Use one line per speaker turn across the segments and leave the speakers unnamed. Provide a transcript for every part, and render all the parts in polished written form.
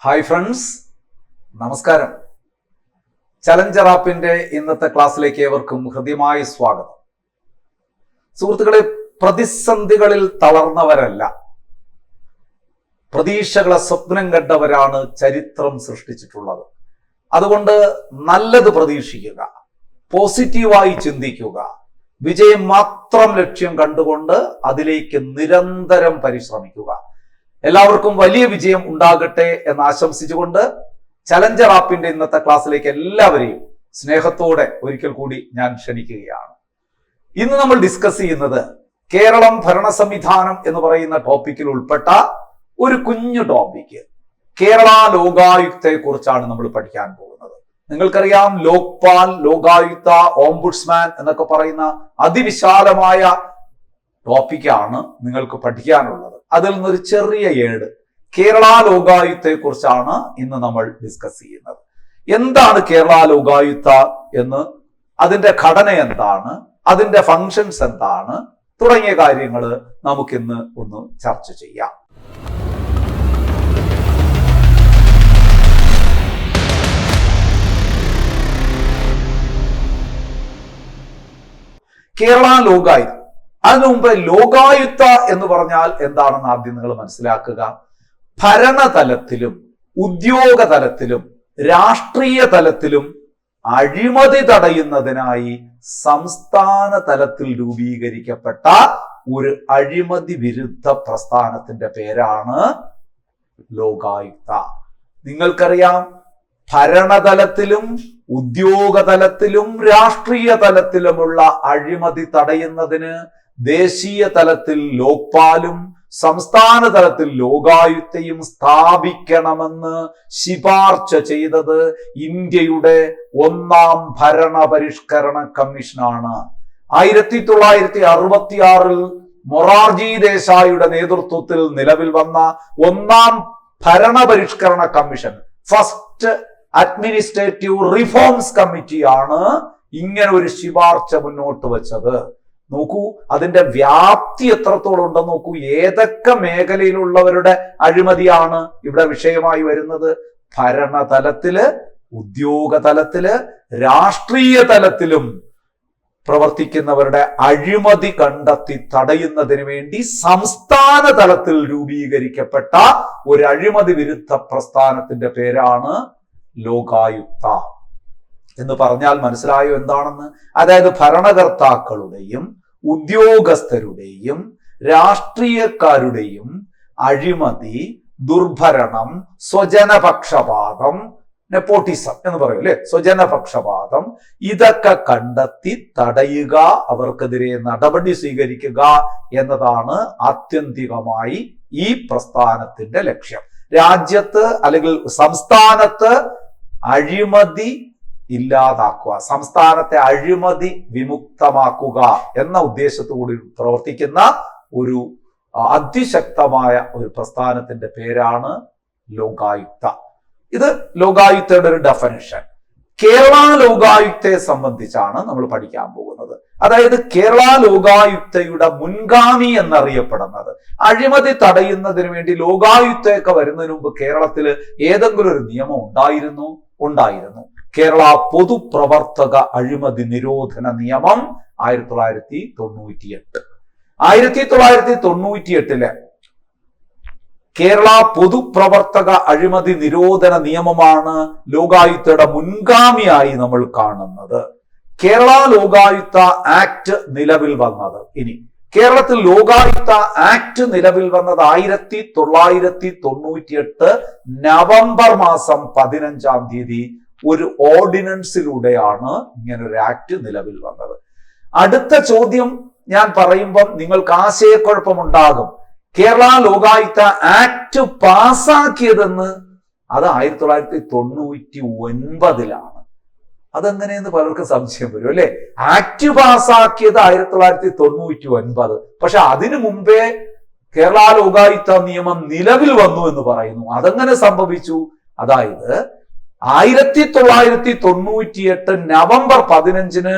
Hi friends, നമസ്കാരം. Challenger ആപ്പിന്റെ ഇന്നത്തെ ക്ലാസ്സിലേക്ക് ഏവർക്കും ഹൃദ്യമായ സ്വാഗതം. സുഹൃത്തുക്കളെ, പ്രതിസന്ധികളിൽ തളർന്നവരല്ല, പ്രതീക്ഷകളെ സ്വപ്നം കണ്ടവരാണ് ചരിത്രം സൃഷ്ടിച്ചിട്ടുള്ളത്. അതുകൊണ്ട് നല്ലത് പ്രതീക്ഷിക്കുക, പോസിറ്റീവായി ചിന്തിക്കുക, വിജയം മാത്രം ലക്ഷ്യം കണ്ടുകൊണ്ട് അതിലേക്ക് നിരന്തരം പരിശ്രമിക്കുക. എല്ലാവർക്കും വലിയ വിജയം ഉണ്ടാകട്ടെ എന്ന് ആശംസിച്ചുകൊണ്ട് ചലഞ്ചർ ആപ്പിന്റെ ഇന്നത്തെ ക്ലാസ്സിലേക്ക് എല്ലാവരെയും സ്നേഹത്തോടെ ഒരിക്കൽ കൂടി ഞാൻ ക്ഷണിക്കുകയാണ്. ഇന്ന് നമ്മൾ ഡിസ്കസ് ചെയ്യുന്നത് കേരളം ഭരണ സംവിധാനം എന്ന് പറയുന്ന ടോപ്പിക്കിൽ ഉൾപ്പെട്ട ഒരു കുഞ്ഞു ടോപ്പിക്ക്, കേരള ലോകായുക്തയെ കുറിച്ചാണ് നമ്മൾ പഠിക്കാൻ പോകുന്നത്. നിങ്ങൾക്കറിയാം, ലോക്പാൽ, ലോകായുക്ത, ഓംബുഡ്സ്മാൻ എന്നൊക്കെ പറയുന്ന അതിവിശാലമായ ടോപ്പിക്കാണ് നിങ്ങൾക്ക് പഠിക്കാനുള്ളത്. അതിൽ നിന്നൊരു ചെറിയ ഏട് കേരള ലോകായുക്തയെ കുറിച്ചാണ് ഇന്ന് നമ്മൾ ഡിസ്കസ് ചെയ്യുന്നത്. എന്താണ് കേരള ലോകായുക്ത എന്ന്, അതിന്റെ ഘടന എന്താണ്, അതിന്റെ ഫങ്ഷൻസ് എന്താണ് തുടങ്ങിയ കാര്യങ്ങൾ നമുക്കിന്ന് ഒന്ന് ചർച്ച ചെയ്യാം. കേരള ലോകായുക്ത, അതിനു മുമ്പ് ലോകായുക്ത എന്ന് പറഞ്ഞാൽ എന്താണെന്ന് ആദ്യം നിങ്ങൾ മനസ്സിലാക്കുക. ഭരണതലത്തിലും ഉദ്യോഗ തലത്തിലും രാഷ്ട്രീയ തലത്തിലും അഴിമതി തടയുന്നതിനായി സംസ്ഥാന തലത്തിൽ രൂപീകരിക്കപ്പെട്ട ഒരു അഴിമതി വിരുദ്ധ പ്രസ്ഥാനത്തിന്റെ പേരാണ് ലോകായുക്ത. നിങ്ങൾക്കറിയാം, ഭരണതലത്തിലും ഉദ്യോഗ തലത്തിലും രാഷ്ട്രീയ തലത്തിലുമുള്ള അഴിമതി തടയുന്നതിന് ദേശീയ തലത്തിൽ ലോക്പാലും സംസ്ഥാന തലത്തിൽ ലോകായുക്തയും സ്ഥാപിക്കണമെന്ന് ശുപാർശ ചെയ്തത് ഇന്ത്യയുടെ ഒന്നാം ഭരണപരിഷ്കരണ കമ്മീഷനാണ്. 1966 മൊറാർജി ദേശായിയുടെ നേതൃത്വത്തിൽ നിലവിൽ വന്ന ഒന്നാം ഭരണപരിഷ്കരണ കമ്മീഷൻ, ഫസ്റ്റ് അഡ്മിനിസ്ട്രേറ്റീവ് റിഫോംസ് കമ്മിറ്റിയാണ് ഇങ്ങനെ ഒരു ശുപാർശ മുന്നോട്ട് വെച്ചത്. നോക്കൂ, അതിന്റെ വ്യാപ്തി എത്രത്തോളം ഉണ്ടെന്ന് നോക്കൂ. ഏതൊക്കെ മേഖലയിലുള്ളവരുടെ അഴിമതിയാണ് ഇവിടെ വിഷയമായി വരുന്നത്? ഭരണതലത്തില്, ഉദ്യോഗ തലത്തില്, രാഷ്ട്രീയ തലത്തിലും പ്രവർത്തിക്കുന്നവരുടെ അഴിമതി കണ്ടെത്തി തടയുന്നതിന് വേണ്ടി സംസ്ഥാന തലത്തിൽ രൂപീകരിക്കപ്പെട്ട ഒരു അഴിമതി വിരുദ്ധ പ്രസ്ഥാനത്തിന്റെ പേരാണ് ലോകായുക്ത. എന്ന് പറഞ്ഞാൽ മനസ്സിലായോ എന്താണെന്ന്? അതായത് ഭരണകർത്താക്കളുടെയും ഉദ്യോഗസ്ഥരുടെയും രാഷ്ട്രീയക്കാരുടെയും അഴിമതി, ദുർഭരണം, സ്വജനപക്ഷപാതം, നെപ്പോട്ടിസം എന്ന് പറയും അല്ലെ, സ്വജനപക്ഷപാതം, ഇതൊക്കെ കണ്ടെത്തി തടയുക, അവർക്കെതിരെ നടപടി സ്വീകരിക്കുക എന്നതാണ് ആത്യന്തികമായി ഈ പ്രസ്ഥാനത്തിന്റെ ലക്ഷ്യം. രാജ്യത്ത് അല്ലെങ്കിൽ സംസ്ഥാനത്ത് അഴിമതി ഇല്ലാതാക്കുക, സംസ്ഥാനത്തെ അഴിമതി വിമുക്തമാക്കുക എന്ന ഉദ്ദേശത്തോടുകൂടി പ്രവർത്തിക്കുന്ന ഒരു അതിശക്തമായ ഒരു പ്രസ്ഥാനത്തിന്റെ പേരാണ് ലോകായുക്ത. ഇത് ലോകായുക്തയുടെ ഒരു ഡെഫിനിഷൻ. കേരള ലോകായുക്തയെ സംബന്ധിച്ചാണ് നമ്മൾ പഠിക്കാൻ പോകുന്നത്. അതായത് കേരള ലോകായുക്തയുടെ മുൻഗാമി എന്നറിയപ്പെടുന്നത്, അഴിമതി തടയുന്നതിന് വേണ്ടി ലോകായുക്തയൊക്കെ വരുന്നതിന് മുമ്പ് കേരളത്തിൽ ഏതെങ്കിലും ഒരു നിയമം ഉണ്ടായിരുന്നു. കേരള പൊതുപ്രവർത്തക അഴിമതി നിരോധന നിയമം 1998. 1998 കേരള പൊതുപ്രവർത്തക അഴിമതി നിരോധന നിയമമാണ് ലോകായുക്തയുടെ മുൻഗാമിയായി നമ്മൾ കാണുന്നത്. കേരള ലോകായുക്ത ആക്ട് നിലവിൽ വന്നത്, ഇനി കേരളത്തിൽ ലോകായുക്ത ആക്ട് നിലവിൽ വന്നത് 1998 നവംബർ മാസം 15 ഒരു ഓർഡിനൻസിലൂടെയാണ് ഇങ്ങനൊരു ആക്ട് നിലവിൽ വന്നത്. അടുത്ത ചോദ്യം ഞാൻ പറയുമ്പം നിങ്ങൾക്ക് ആശയക്കുഴപ്പമുണ്ടാകും. കേരള ലോകായുക്ത ആക്ട് പാസാക്കിയതെന്ന്, അത് 1999 അതെങ്ങനെയെന്ന് പലർക്കും സംശയം വരും അല്ലെ. ആക്ട് പാസാക്കിയത് 1999, പക്ഷെ അതിനു മുമ്പേ കേരള ലോകായുക്ത നിയമം നിലവിൽ വന്നു എന്ന് പറയുന്നു. അതെങ്ങനെ സംഭവിച്ചു? അതായത് 1998 നവംബർ 15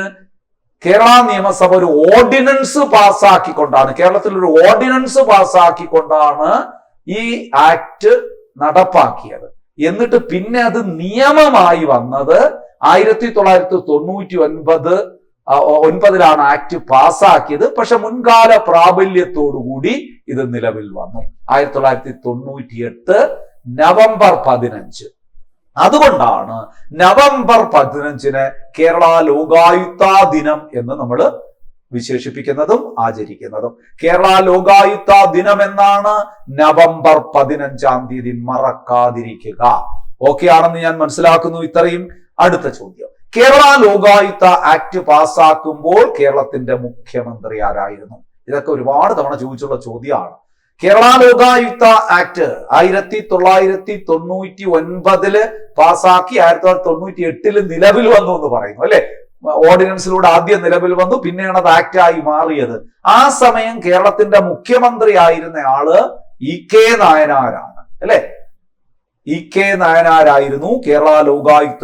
കേരള നിയമസഭ ഒരു ഓർഡിനൻസ് പാസ്സാക്കിക്കൊണ്ടാണ്, കേരളത്തിൽ ഒരു ഓർഡിനൻസ് പാസ്സാക്കിക്കൊണ്ടാണ് ഈ ആക്ട് നടപ്പാക്കിയത്. എന്നിട്ട് പിന്നെ അത് നിയമമായി വന്നത് 1999 ആക്ട് പാസ്സാക്കിയത്. പക്ഷെ മുൻകാല പ്രാബല്യത്തോടുകൂടി ഇത് നിലവിൽ വന്നു 1998 നവംബർ 15. അതുകൊണ്ടാണ് നവംബർ 15 കേരള ലോകായുക്ത ദിനം എന്ന് നമ്മൾ വിശേഷിപ്പിക്കുന്നതും ആചരിക്കുന്നതും. കേരള ലോകായുക്ത ദിനം എന്നാണ് നവംബർ 15 മറക്കാതിരിക്കുക. ഓക്കെ ആണെന്ന് ഞാൻ മനസ്സിലാക്കുന്നു. ഇത്രയും. അടുത്ത ചോദ്യം, കേരള ലോകായുക്ത ആക്ട് പാസ്സാക്കുമ്പോൾ കേരളത്തിന്റെ മുഖ്യമന്ത്രി ആരായിരുന്നു? ഇതൊക്കെ ഒരുപാട് തവണ ചോദിച്ചുള്ള ചോദ്യമാണ്. കേരള ലോകായുക്ത ആക്ട് 1999 പാസ്സാക്കി 1998 നിലവിൽ വന്നു എന്ന് പറയുന്നു അല്ലെ. ഓർഡിനൻസിലൂടെ ആദ്യം നിലവിൽ വന്നു, പിന്നെയാണ് അത് ആക്ടായി മാറിയത്. ആ സമയം കേരളത്തിന്റെ മുഖ്യമന്ത്രി ആയിരുന്ന ആള് EK നായനാരാണ് അല്ലെ. EK നായനാരായിരുന്നു കേരള ലോകായുക്ത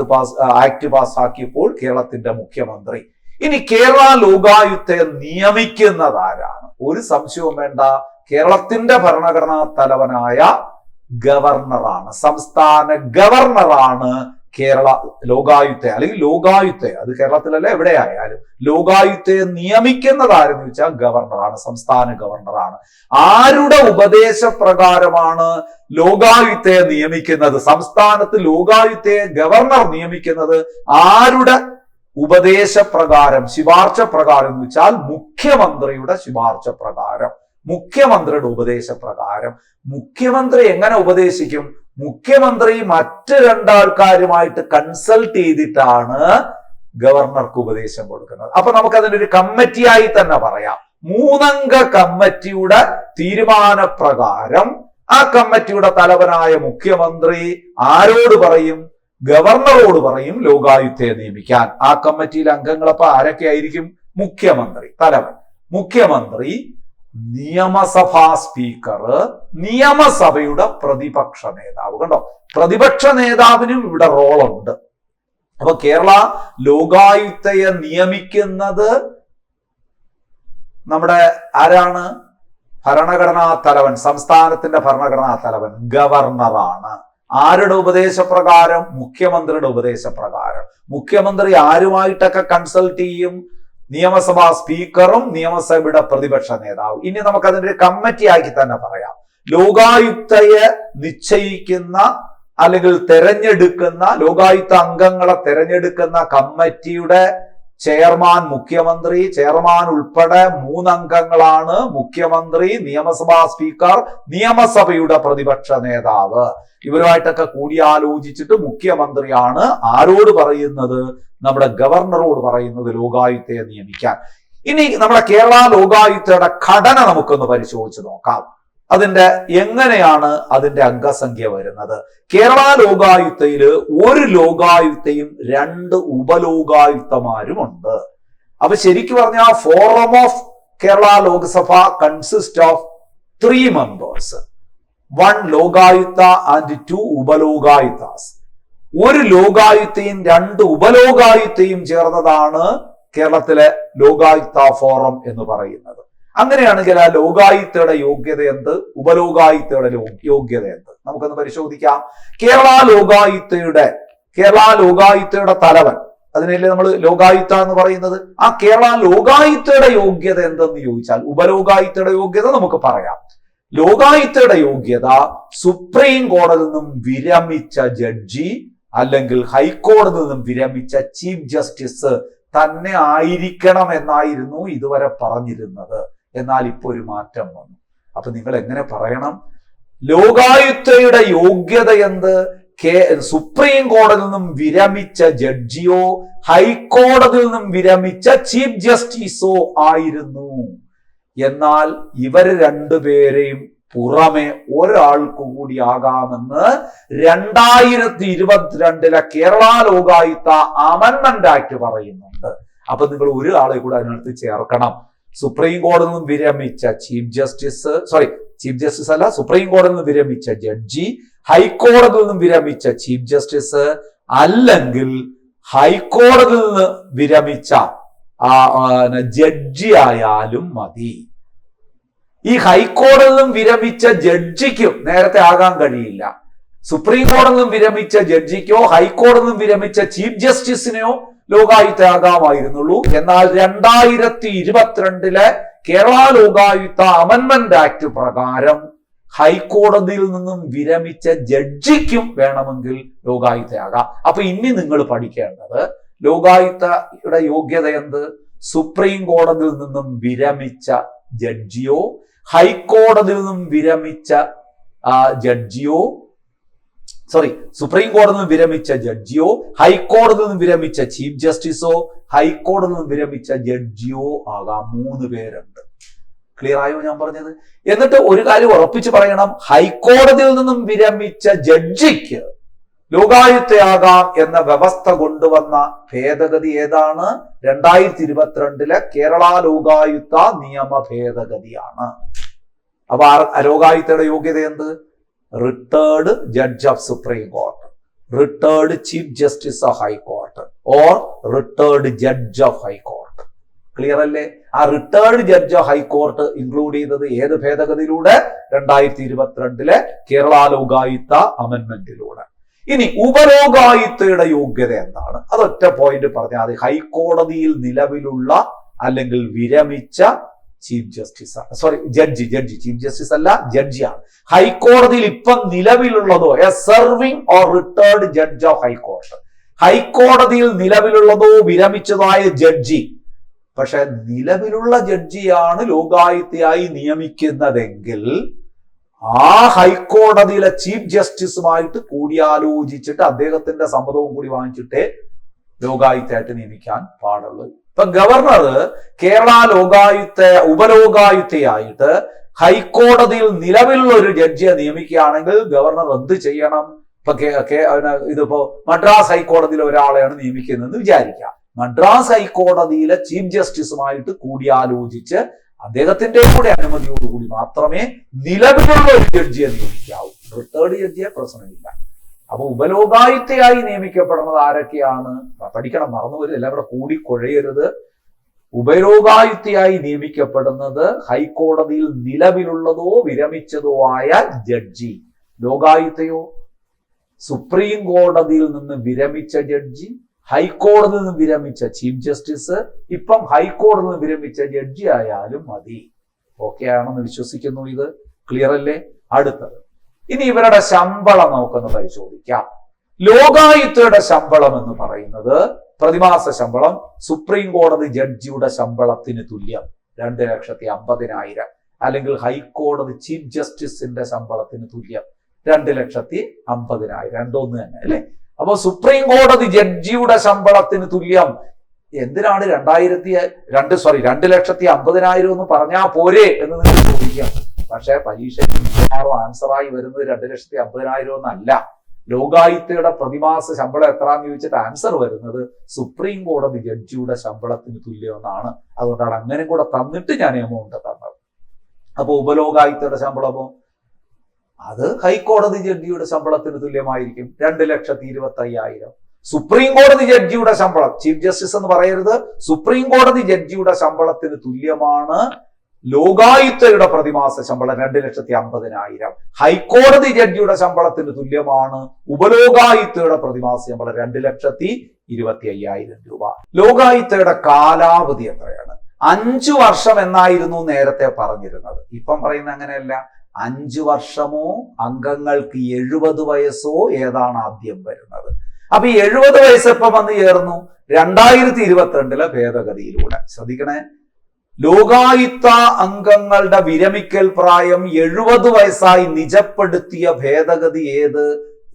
ആക്ട് പാസ്സാക്കിയപ്പോൾ കേരളത്തിന്റെ മുഖ്യമന്ത്രി. ഇനി കേരള ലോകായുക്തയെ നിയമിക്കുന്നത് ആരാണ്? ഒരു സംശയവും വേണ്ട, കേരളത്തിന്റെ ഭരണഘടനാ തലവനായ ഗവർണറാണ്. സംസ്ഥാന ഗവർണറാണ് കേരള ലോകായുക്തയെ അല്ലെങ്കിൽ ലോകായുക്തയെ, അത് കേരളത്തിലല്ല എവിടെയായാലും ലോകായുക്തയെ നിയമിക്കുന്നത് ആരെന്ന് വെച്ചാൽ ഗവർണറാണ്, സംസ്ഥാന ഗവർണറാണ്. ആരുടെ ഉപദേശപ്രകാരമാണ് ലോകായുക്തയെ നിയമിക്കുന്നത്? സംസ്ഥാനത്ത് ലോകായുക്തയെ ഗവർണർ നിയമിക്കുന്നത് ആരുടെ ഉപദേശപ്രകാരം, ശുപാർശ പ്രകാരം എന്ന് വെച്ചാൽ മുഖ്യമന്ത്രിയുടെ ശുപാർശ പ്രകാരം, മുഖ്യമന്ത്രിയുടെ ഉപദേശപ്രകാരം. മുഖ്യമന്ത്രി എങ്ങനെ ഉപദേശിക്കും? മുഖ്യമന്ത്രി മറ്റ് രണ്ടാൾക്കാരുമായിട്ട് കൺസൾട്ട് ചെയ്തിട്ടാണ് ഗവർണർക്ക് ഉപദേശം കൊടുക്കുന്നത്. അപ്പൊ നമുക്കതിനൊരു കമ്മിറ്റിയായി തന്നെ പറയാം. 3 അംഗ കമ്മിറ്റിയുടെ തീരുമാനപ്രകാരം ആ കമ്മിറ്റിയുടെ തലവനായ മുഖ്യമന്ത്രി ആരോട് പറയും? ഗവർണറോട് പറയും ലോകായുക്തയെ നിയമിക്കാൻ. ആ കമ്മിറ്റിയിലെ അംഗങ്ങളപ്പോ ആരൊക്കെ ആയിരിക്കും? മുഖ്യമന്ത്രി തലവൻ, മുഖ്യമന്ത്രി, നിയമസഭാ സ്പീക്കർ, നിയമസഭയുടെ പ്രതിപക്ഷ നേതാവ്. കണ്ടോ, പ്രതിപക്ഷ നേതാവിനും ഇവിടെ റോളുണ്ട്. അപ്പൊ കേരള ലോകായുക്തയെ നിയമിക്കുന്നത് നമ്മുടെ ആരാണ്? ഭരണഘടനാ തലവൻ, സംസ്ഥാനത്തിന്റെ ഭരണഘടനാ തലവൻ ഗവർണറാണ്. ആരുടെ ഉപദേശപ്രകാരം? മുഖ്യമന്ത്രിയുടെ ഉപദേശപ്രകാരം. മുഖ്യമന്ത്രി ആരുമായിട്ടൊക്കെ കൺസൾട്ട് ചെയ്യും? നിയമസഭാ സ്പീക്കറും നിയമസഭയുടെ പ്രതിപക്ഷ നേതാവും. ഇനി നമുക്കതിന്റെ കമ്മിറ്റി ആക്കി തന്നെ പറയാം. ലോകായുക്തയെ നിശ്ചയിക്കുന്ന അല്ലെങ്കിൽ തെരഞ്ഞെടുക്കുന്ന, ലോകായുക്ത അംഗങ്ങളെ തെരഞ്ഞെടുക്കുന്ന കമ്മിറ്റിയുടെ ചെയർമാൻ മുഖ്യമന്ത്രി, ചെയർമാൻ ഉൾപ്പെടെ 3 അംഗങ്ങളാണ്. മുഖ്യമന്ത്രി, നിയമസഭാ സ്പീക്കർ, നിയമസഭയുടെ പ്രതിപക്ഷ നേതാവ്. ഇവരുമായിട്ടൊക്കെ കൂടിയാലോചിച്ചിട്ട് മുഖ്യമന്ത്രിയാണ് ആരോട് പറയുന്നത്? നമ്മുടെ ഗവർണറോട് പറയുന്നത് ലോകായുക്തയെ നിയമിക്കാൻ. ഇനി നമ്മുടെ കേരള ലോകായുക്തയുടെ ഘടന നമുക്കൊന്ന് പരിശോധിച്ച് നോക്കാം. എങ്ങനെയാണ് അതിന്റെ അംഗസംഖ്യ വരുന്നത്? കേരള ലോകായുക്തയില് ഒരു ലോകായുക്തയും 2 ഉപലോകായുക്തമാരുമുണ്ട്. അപ്പൊ ശരിക്കും പറഞ്ഞാൽ forum of Kerala Lok Sabha consist of 3 members, 1 Lokayukta and 2 ഉപലോകായുക്താസ്. ഒരു ലോകായുക്തയും 2 ഉപലോകായുക്തയും ചേർന്നതാണ് കേരളത്തിലെ ലോകായുക്ത ഫോറം എന്ന് പറയുന്നത്. അങ്ങനെയാണെങ്കിൽ ആ ലോകായുക്തയുടെ യോഗ്യത എന്ത്? ഉപലോകായുക്തയുടെ യോഗ്യത എന്ത്? നമുക്കൊന്ന് പരിശോധിക്കാം. കേരള ലോകായുക്തയുടെ തലവൻ, അതിനല്ലേ നമ്മൾ ലോകായുക്ത എന്ന് പറയുന്നത്. ആ കേരള ലോകായുക്തയുടെ യോഗ്യത എന്തെന്ന് ചോദിച്ചാൽ ഉപലോകായുക്തയുടെ യോഗ്യത നമുക്ക് പറയാം. ലോകായുക്തയുടെ യോഗ്യത സുപ്രീം കോടതിയിൽ നിന്നും വിരമിച്ച ജഡ്ജി അല്ലെങ്കിൽ ഹൈക്കോടതിയിൽ നിന്നും വിരമിച്ച ചീഫ് ജസ്റ്റിസ് തന്നെ ആയിരിക്കണം എന്നായിരുന്നു ഇതുവരെ പറഞ്ഞിരുന്നത്. എന്നാൽ ഇപ്പോൾ ഒരു മാറ്റം വന്നു. അപ്പൊ നിങ്ങൾ എങ്ങനെ പറയണം? ലോകായുക്തയുടെ യോഗ്യത എന്ത്? സുപ്രീം കോടതിയിൽ നിന്നും വിരമിച്ച ജഡ്ജിയോ ഹൈക്കോടതിയിൽ നിന്നും വിരമിച്ച ചീഫ് ജസ്റ്റിസോ ആയിരുന്നു. എന്നാൽ ഇവര് 2 പേരെയും പുറമെ ഒരാൾക്ക് കൂടി ആകാമെന്ന് 2022 കേരള ലോകായുക്ത അമെൻമെന്റ് ആക്ട് പറയുന്നുണ്ട്. അപ്പൊ നിങ്ങൾ ഒരാളെ കൂടെ അതിനകത്ത് ചേർക്കണം. സുപ്രീം കോടതിയിൽ നിന്നും വിരമിച്ച ചീഫ് ജസ്റ്റിസ് അല്ല, സുപ്രീം കോടതിയിൽ നിന്ന് വിരമിച്ച ജഡ്ജി, ഹൈക്കോടതിയിൽ നിന്നും വിരമിച്ച ചീഫ് ജസ്റ്റിസ്, അല്ലെങ്കിൽ ഹൈക്കോടതിയിൽ നിന്ന് വിരമിച്ച ജഡ്ജി ആയാലും മതി. ഈ ഹൈക്കോടതിയിൽ നിന്നും വിരമിച്ച ജഡ്ജിക്കും നേരത്തെ ആകാൻ കഴിയില്ല. സുപ്രീം കോടതിയിൽ നിന്നും വിരമിച്ച ജഡ്ജിക്കോ ഹൈക്കോടതിയിൽ നിന്നും വിരമിച്ച ചീഫ് ജസ്റ്റിസിനെയോ ലോകായുക്തയാകാമായിരുന്നുള്ളൂ. എന്നാൽ 2022 കേരള ലോകായുക്ത അമെൻമെന്റ് ആക്ട് പ്രകാരം ഹൈക്കോടതിയിൽ നിന്നും വിരമിച്ച ജഡ്ജിക്കും വേണമെങ്കിൽ ലോകായുക്തയാകാം. അപ്പൊ ഇനി നിങ്ങൾ പഠിക്കേണ്ടത് ലോകായുക്തയുടെ യോഗ്യത എന്ത്? സുപ്രീം കോടതിയിൽ നിന്നും വിരമിച്ച ജഡ്ജിയോ ഹൈക്കോടതിയിൽ നിന്നും വിരമിച്ച ജഡ്ജിയോ സുപ്രീം കോടതിയിൽ നിന്ന് വിരമിച്ച ജഡ്ജിയോ ഹൈക്കോടതിയിൽ നിന്ന് വിരമിച്ച ചീഫ് ജസ്റ്റിസോ ഹൈക്കോടതിയിൽ നിന്ന് വിരമിച്ച ജഡ്ജിയോ ആകാം. 3 പേരുണ്ട്. ക്ലിയർ ആയോ ഞാൻ പറഞ്ഞത്? എന്നിട്ട് ഒരു കാര്യം ഉറപ്പിച്ച് പറയണം, ഹൈക്കോടതിയിൽ നിന്നും വിരമിച്ച ജഡ്ജിക്ക് ലോകായുക്തയാകാം എന്ന വ്യവസ്ഥ കൊണ്ടുവന്ന ഭേദഗതി ഏതാണ്? 2022 കേരള ലോകായുക്ത നിയമ ഭേദഗതിയാണ്. അപ്പൊ ലോകായുക്തയുടെ യോഗ്യത എന്ത്? Retired judge of supreme court, retired chief justice of high court or retired judge of high court. Clear അല്ലേ? ആ retired judge of high court include ചെയ്തത് ഏത് ഭേദഗതിയിലൂടെ? 2022 കേരള ലോകായുക്ത അമെൻമെന്റിലൂടെ. ഇനി ഉപലോകായുക്തയുടെ യോഗ്യത എന്താണ്? അതൊറ്റ പോയിന്റ് പറഞ്ഞാൽ മതി. ഹൈക്കോടതിയിൽ നിലവിലുള്ള അല്ലെങ്കിൽ വിരമിച്ച ചീഫ് ജസ്റ്റിസ്, ജഡ്ജി ചീഫ് ജസ്റ്റിസ് അല്ല, ജഡ്ജിയാണ്. ഹൈക്കോടതിയിൽ ഇപ്പം നിലവിലുള്ളതോ a serving or retired judge of high court, ഹൈക്കോടതിയിൽ നിലവിലുള്ളതോ വിരമിച്ചതായ ജഡ്ജി. പക്ഷെ നിലവിലുള്ള ജഡ്ജിയാണ് ലോകായുക്തയായി നിയമിക്കുന്നതെങ്കിൽ ആ ഹൈക്കോടതിയിലെ ചീഫ് ജസ്റ്റിസുമായിട്ട് കൂടിയാലോചിച്ചിട്ട് അദ്ദേഹത്തിന്റെ സമ്മതവും കൂടി വാങ്ങിച്ചിട്ടേ ലോകായുക്തയായിട്ട് നിയമിക്കാൻ പാടുള്ളൂ. ഇപ്പൊ ഗവർണർ കേരള ഉപലോകായുക്തയായിട്ട് ഹൈക്കോടതിയിൽ നിലവിലുള്ള ഒരു ജഡ്ജിയെ നിയമിക്കുകയാണെങ്കിൽ ഗവർണർ എന്ത് ചെയ്യണം? ഇപ്പൊ ഇതിപ്പോ മദ്രാസ് ഹൈക്കോടതിയിലെ ഒരാളെയാണ് നിയമിക്കുന്നതെന്ന് വിചാരിക്കാം. മദ്രാസ് ഹൈക്കോടതിയിലെ ചീഫ് ജസ്റ്റിസുമായിട്ട് കൂടിയാലോചിച്ച് അദ്ദേഹത്തിന്റെ കൂടെ അനുമതിയോടുകൂടി മാത്രമേ നിലവിലുള്ള ഒരു ജഡ്ജിയെ നിയമിക്കാവൂ. റിട്ടയർഡ് ജഡ്ജിയെ പ്രശ്നമില്ല. അപ്പൊ ഉപലോകായുക്തയായി നിയമിക്കപ്പെടുന്നത് ആരൊക്കെയാണ്? പഠിക്കണം, മറന്നുപോലും, എല്ലാം കൂടെ കൂടി കുഴയരുത്. ഉപലോകായുക്തയായി നിയമിക്കപ്പെടുന്നത് ഹൈക്കോടതിയിൽ നിലവിലുള്ളതോ വിരമിച്ചതോ ആയ ജഡ്ജി. ലോകായുക്തയോ സുപ്രീം കോടതിയിൽ നിന്ന് വിരമിച്ച ജഡ്ജി, ഹൈക്കോടതിയിൽ നിന്ന് വിരമിച്ച ചീഫ് ജസ്റ്റിസ്, ഇപ്പം ഹൈക്കോടതിയിൽ നിന്ന് വിരമിച്ച ജഡ്ജി ആയാലും മതി. ഓക്കെ ആണെന്ന് വിശ്വസിക്കുന്നു. ഇത് ക്ലിയർ അല്ലേ? അടുത്തത്, ഇനി ഇവരുടെ ശമ്പളം നമുക്കൊന്ന് പരിശോധിക്കാം. ലോകായുക്തയുടെ ശമ്പളം എന്ന് പറയുന്നത് പ്രതിമാസ ശമ്പളം സുപ്രീം കോടതി ജഡ്ജിയുടെ ശമ്പളത്തിന് തുല്യം 2,50,000, അല്ലെങ്കിൽ ഹൈക്കോടതി ചീഫ് ജസ്റ്റിസിന്റെ ശമ്പളത്തിന് തുല്യം 2,50,000. രണ്ടൊന്ന് തന്നെ അല്ലെ? അപ്പൊ സുപ്രീം കോടതി ജഡ്ജിയുടെ ശമ്പളത്തിന് തുല്യം എന്തിനാണ് 2,50,000 എന്ന് പറഞ്ഞാൽ പോരെ എന്ന് നിങ്ങൾ ചോദിക്കാം. പക്ഷെ പരീക്ഷയ്ക്ക് മിക്കവാറും ആൻസറായി വരുന്നത് 2,50,000 എന്നല്ല. ലോകായുക്തയുടെ പ്രതിമാസ ശമ്പളം എത്രാന്ന് ചോദിച്ചിട്ട് ആൻസർ വരുന്നത് സുപ്രീം കോടതി ജഡ്ജിയുടെ ശമ്പളത്തിന് തുല്യമെന്നാണ്. അതുകൊണ്ടാണ് അങ്ങനെ കൂടെ തന്നിട്ട് ഞാൻ എമൗണ്ട് തന്നത്. അപ്പൊ ഉപലോകായുക്തയുടെ ശമ്പളമോ അത് ഹൈക്കോടതി ജഡ്ജിയുടെ ശമ്പളത്തിന് തുല്യമായിരിക്കും, 2,25,000. സുപ്രീം കോടതി ജഡ്ജിയുടെ ശമ്പളം, ചീഫ് ജസ്റ്റിസ് എന്ന് പറയരുത്, സുപ്രീം കോടതി ജഡ്ജിയുടെ ശമ്പളത്തിന് തുല്യമാണ് ലോകായുക്തയുടെ പ്രതിമാസ ശമ്പളം 2,50,000. ഹൈക്കോടതി ജഡ്ജിയുടെ ശമ്പളത്തിന് തുല്യമാണ് ഉപലോകായുക്തയുടെ പ്രതിമാസ ശമ്പളം 2,25,000 രൂപ. ലോകായുക്തയുടെ കാലാവധി എത്രയാണ്? 5 വർഷം എന്നായിരുന്നു നേരത്തെ പറഞ്ഞിരുന്നത്. ഇപ്പം പറയുന്നത് അങ്ങനെയല്ല. 5 വർഷമോ അംഗങ്ങൾക്ക് 70 വയസ്സോ ഏതാണ് ആദ്യം വരുന്നത്? അപ്പൊ ഈ 70 വയസ്സ് എപ്പം വന്ന് ചേർന്നു? 2022 ഭേദഗതിയിലൂടെ. ശ്രദ്ധിക്കണേ, ലോകായുക്ത അംഗങ്ങളുടെ വിരമിക്കൽ പ്രായം 70 വയസ്സായി നിജപ്പെടുത്തിയ ഭേദഗതി ഏത്?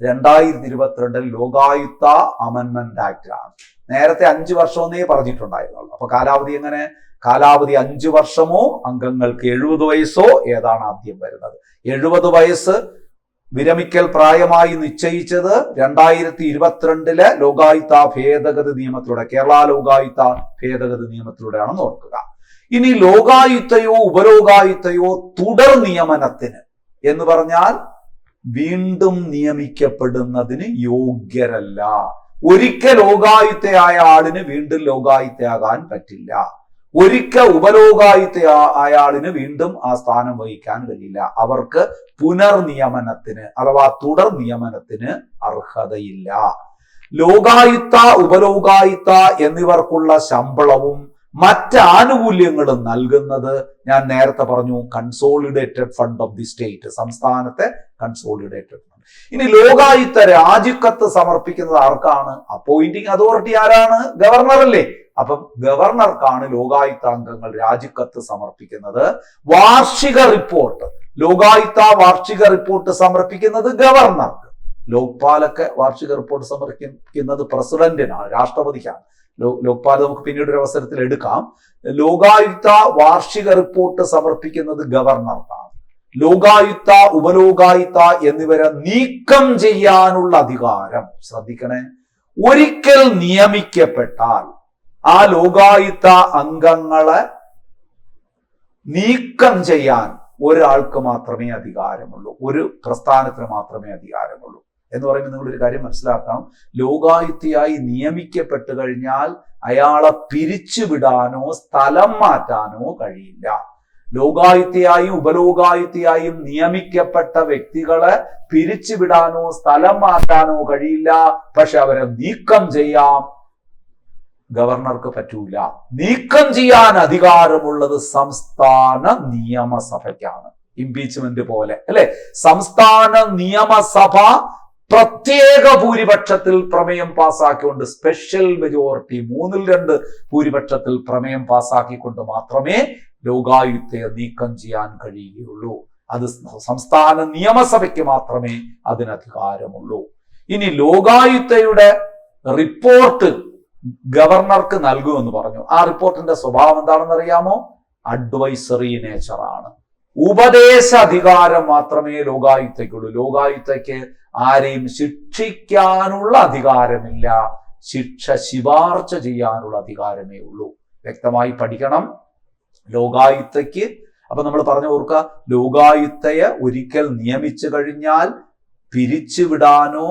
2022 ലോകായുക്ത അമെൻമെന്റ് ആക്ട് ആണ്. നേരത്തെ 5 വർഷമെന്നേ പറഞ്ഞിട്ടുണ്ടായിരുന്നുള്ളൂ. അപ്പൊ കാലാവധി എങ്ങനെ? കാലാവധി 5 വർഷമോ അംഗങ്ങൾക്ക് 70 വയസ്സോ ഏതാണ് ആദ്യം വരുന്നത്? 70 വയസ്സ് വിരമിക്കൽ പ്രായമായി നിശ്ചയിച്ചത് 2022 ലോകായുക്ത ഭേദഗതി നിയമത്തിലൂടെ, കേരള ലോകായുക്ത ഭേദഗതി നിയമത്തിലൂടെയാണെന്ന് ഓർക്കുക. ഇനി ലോകായുക്തയോ ഉപലോകായുക്തയോ തുടർ നിയമനത്തിന് എന്ന് പറഞ്ഞാൽ വീണ്ടും നിയമിക്കപ്പെടുന്നതിന് യോഗ്യരല്ല. ഒരിക്കൽ ലോകായുക്തയായ ആളിന് വീണ്ടും ലോകായുക്തയാകാൻ പറ്റില്ല. ഒരിക്കൽ ഉപലോകായുക്ത അയാളിന് വീണ്ടും ആ സ്ഥാനം വഹിക്കാൻ കഴിയില്ല. അവർക്ക് പുനർനിയമനത്തിന് അഥവാ തുടർ നിയമനത്തിന് അർഹതയില്ല. ലോകായുക്ത, ഉപലോകായുക്ത എന്നിവർക്കുള്ള ശമ്പളവും മറ്റ് ആനുകൂല്യങ്ങളും നൽകുന്നത് ഞാൻ നേരത്തെ പറഞ്ഞു consolidated fund of the state, സംസ്ഥാനത്തെ കൺസോളിഡേറ്റഡ് ഫണ്ട്. ഇനി ലോകായുക്ത രാജിക്കത്ത് സമർപ്പിക്കുന്നത് ആർക്കാണ്? അപ്പോയിന്റിംഗ് അതോറിറ്റി ആരാണ്? ഗവർണർ അല്ലേ? അപ്പം ഗവർണർക്കാണ് ലോകായുക്ത അംഗങ്ങൾ രാജിക്കത്ത് സമർപ്പിക്കുന്നത്. വാർഷിക റിപ്പോർട്ട്, ലോകായുക്ത വാർഷിക റിപ്പോർട്ട് സമർപ്പിക്കുന്നത് ഗവർണർക്ക്. ലോക്പാലൊക്കെ വാർഷിക റിപ്പോർട്ട് സമർപ്പിക്കുന്നത് പ്രസിഡന്റിനാണ്, രാഷ്ട്രപതിക്കാണ്. ലോക്പാൽ നമുക്ക് പിന്നീട് ഒരു അവസരത്തിൽ എടുക്കാം. ലോകായുക്ത വാർഷിക റിപ്പോർട്ട് സമർപ്പിക്കുന്നത് ഗവർണർക്കാണ്. ലോകായുക്ത, ഉപലോകായുക്ത എന്നിവരെ നീക്കം ചെയ്യാനുള്ള അധികാരം, ശ്രദ്ധിക്കണേ, ഒരിക്കൽ നിയമിക്കപ്പെട്ടാൽ ആ ലോകായുക്ത അംഗങ്ങളെ നീക്കം ചെയ്യാൻ ഒരാൾക്ക് മാത്രമേ അധികാരമുള്ളൂ, ഒരു പ്രസ്ഥാനത്തിന് മാത്രമേ അധികാരമുള്ളൂ. എന്ന് പറയുമ്പോൾ നിങ്ങളൊരു കാര്യം മനസ്സിലാക്കണം, ലോകായുക്തയായി നിയമിക്കപ്പെട്ടു കഴിഞ്ഞാൽ അയാളെ പിരിച്ചുവിടാനോ സ്ഥലം മാറ്റാനോ കഴിയില്ല. ലോകായുക്തയായും ഉപലോകായുക്തയായും നിയമിക്കപ്പെട്ട വ്യക്തികളെ പിരിച്ചുവിടാനോ സ്ഥലം മാറ്റാനോ കഴിയില്ല. പക്ഷെ അവരെ നീക്കം ചെയ്യാം, ഗവർണർക്ക് പറ്റൂല. നീക്കം ചെയ്യാൻ അധികാരമുള്ളത് സംസ്ഥാന നിയമസഭയ്ക്കാണ്. ഇംപീച്ച്മെന്റ് പോലെ അല്ലെ? സംസ്ഥാന നിയമസഭ പ്രത്യേക ഭൂരിപക്ഷത്തിൽ പ്രമേയം പാസാക്കിക്കൊണ്ട്, സ്പെഷ്യൽ മെജോറിറ്റി 2/3 ഭൂരിപക്ഷത്തിൽ പ്രമേയം പാസാക്കിക്കൊണ്ട് മാത്രമേ ലോകായുക്തയെ നീക്കം ചെയ്യാൻ കഴിയുകയുള്ളൂ. അത് സംസ്ഥാന നിയമസഭയ്ക്ക് മാത്രമേ അതിന് അധികാരമുള്ളൂ. ഇനി ലോകായുക്തയുടെ റിപ്പോർട്ട് ഗവർണർക്ക് നൽകുമെന്ന് പറഞ്ഞു. ആ റിപ്പോർട്ടിന്റെ സ്വഭാവം എന്താണെന്ന് അറിയാമോ? അഡ്വൈസറി നേച്ചറാണ്. ഉപദേശ അധികാരം മാത്രമേ ലോകായുക്തയ്ക്കുള്ളൂ. ലോകായുക്തയ്ക്ക് ആരെയും ശിക്ഷിക്കാനുള്ള അധികാരമില്ല, ശിക്ഷ ശുപാർശ ചെയ്യാനുള്ള അധികാരമേ ഉള്ളൂ. വ്യക്തമായി പഠിക്കണം. ലോകായുക്തയ്ക്ക്, അപ്പൊ നമ്മൾ പറഞ്ഞു ഓർക്കുക, ലോകായുക്തയെ ഒരിക്കൽ നിയമിച്ചു കഴിഞ്ഞാൽ പിരിച്ചുവിടാനോ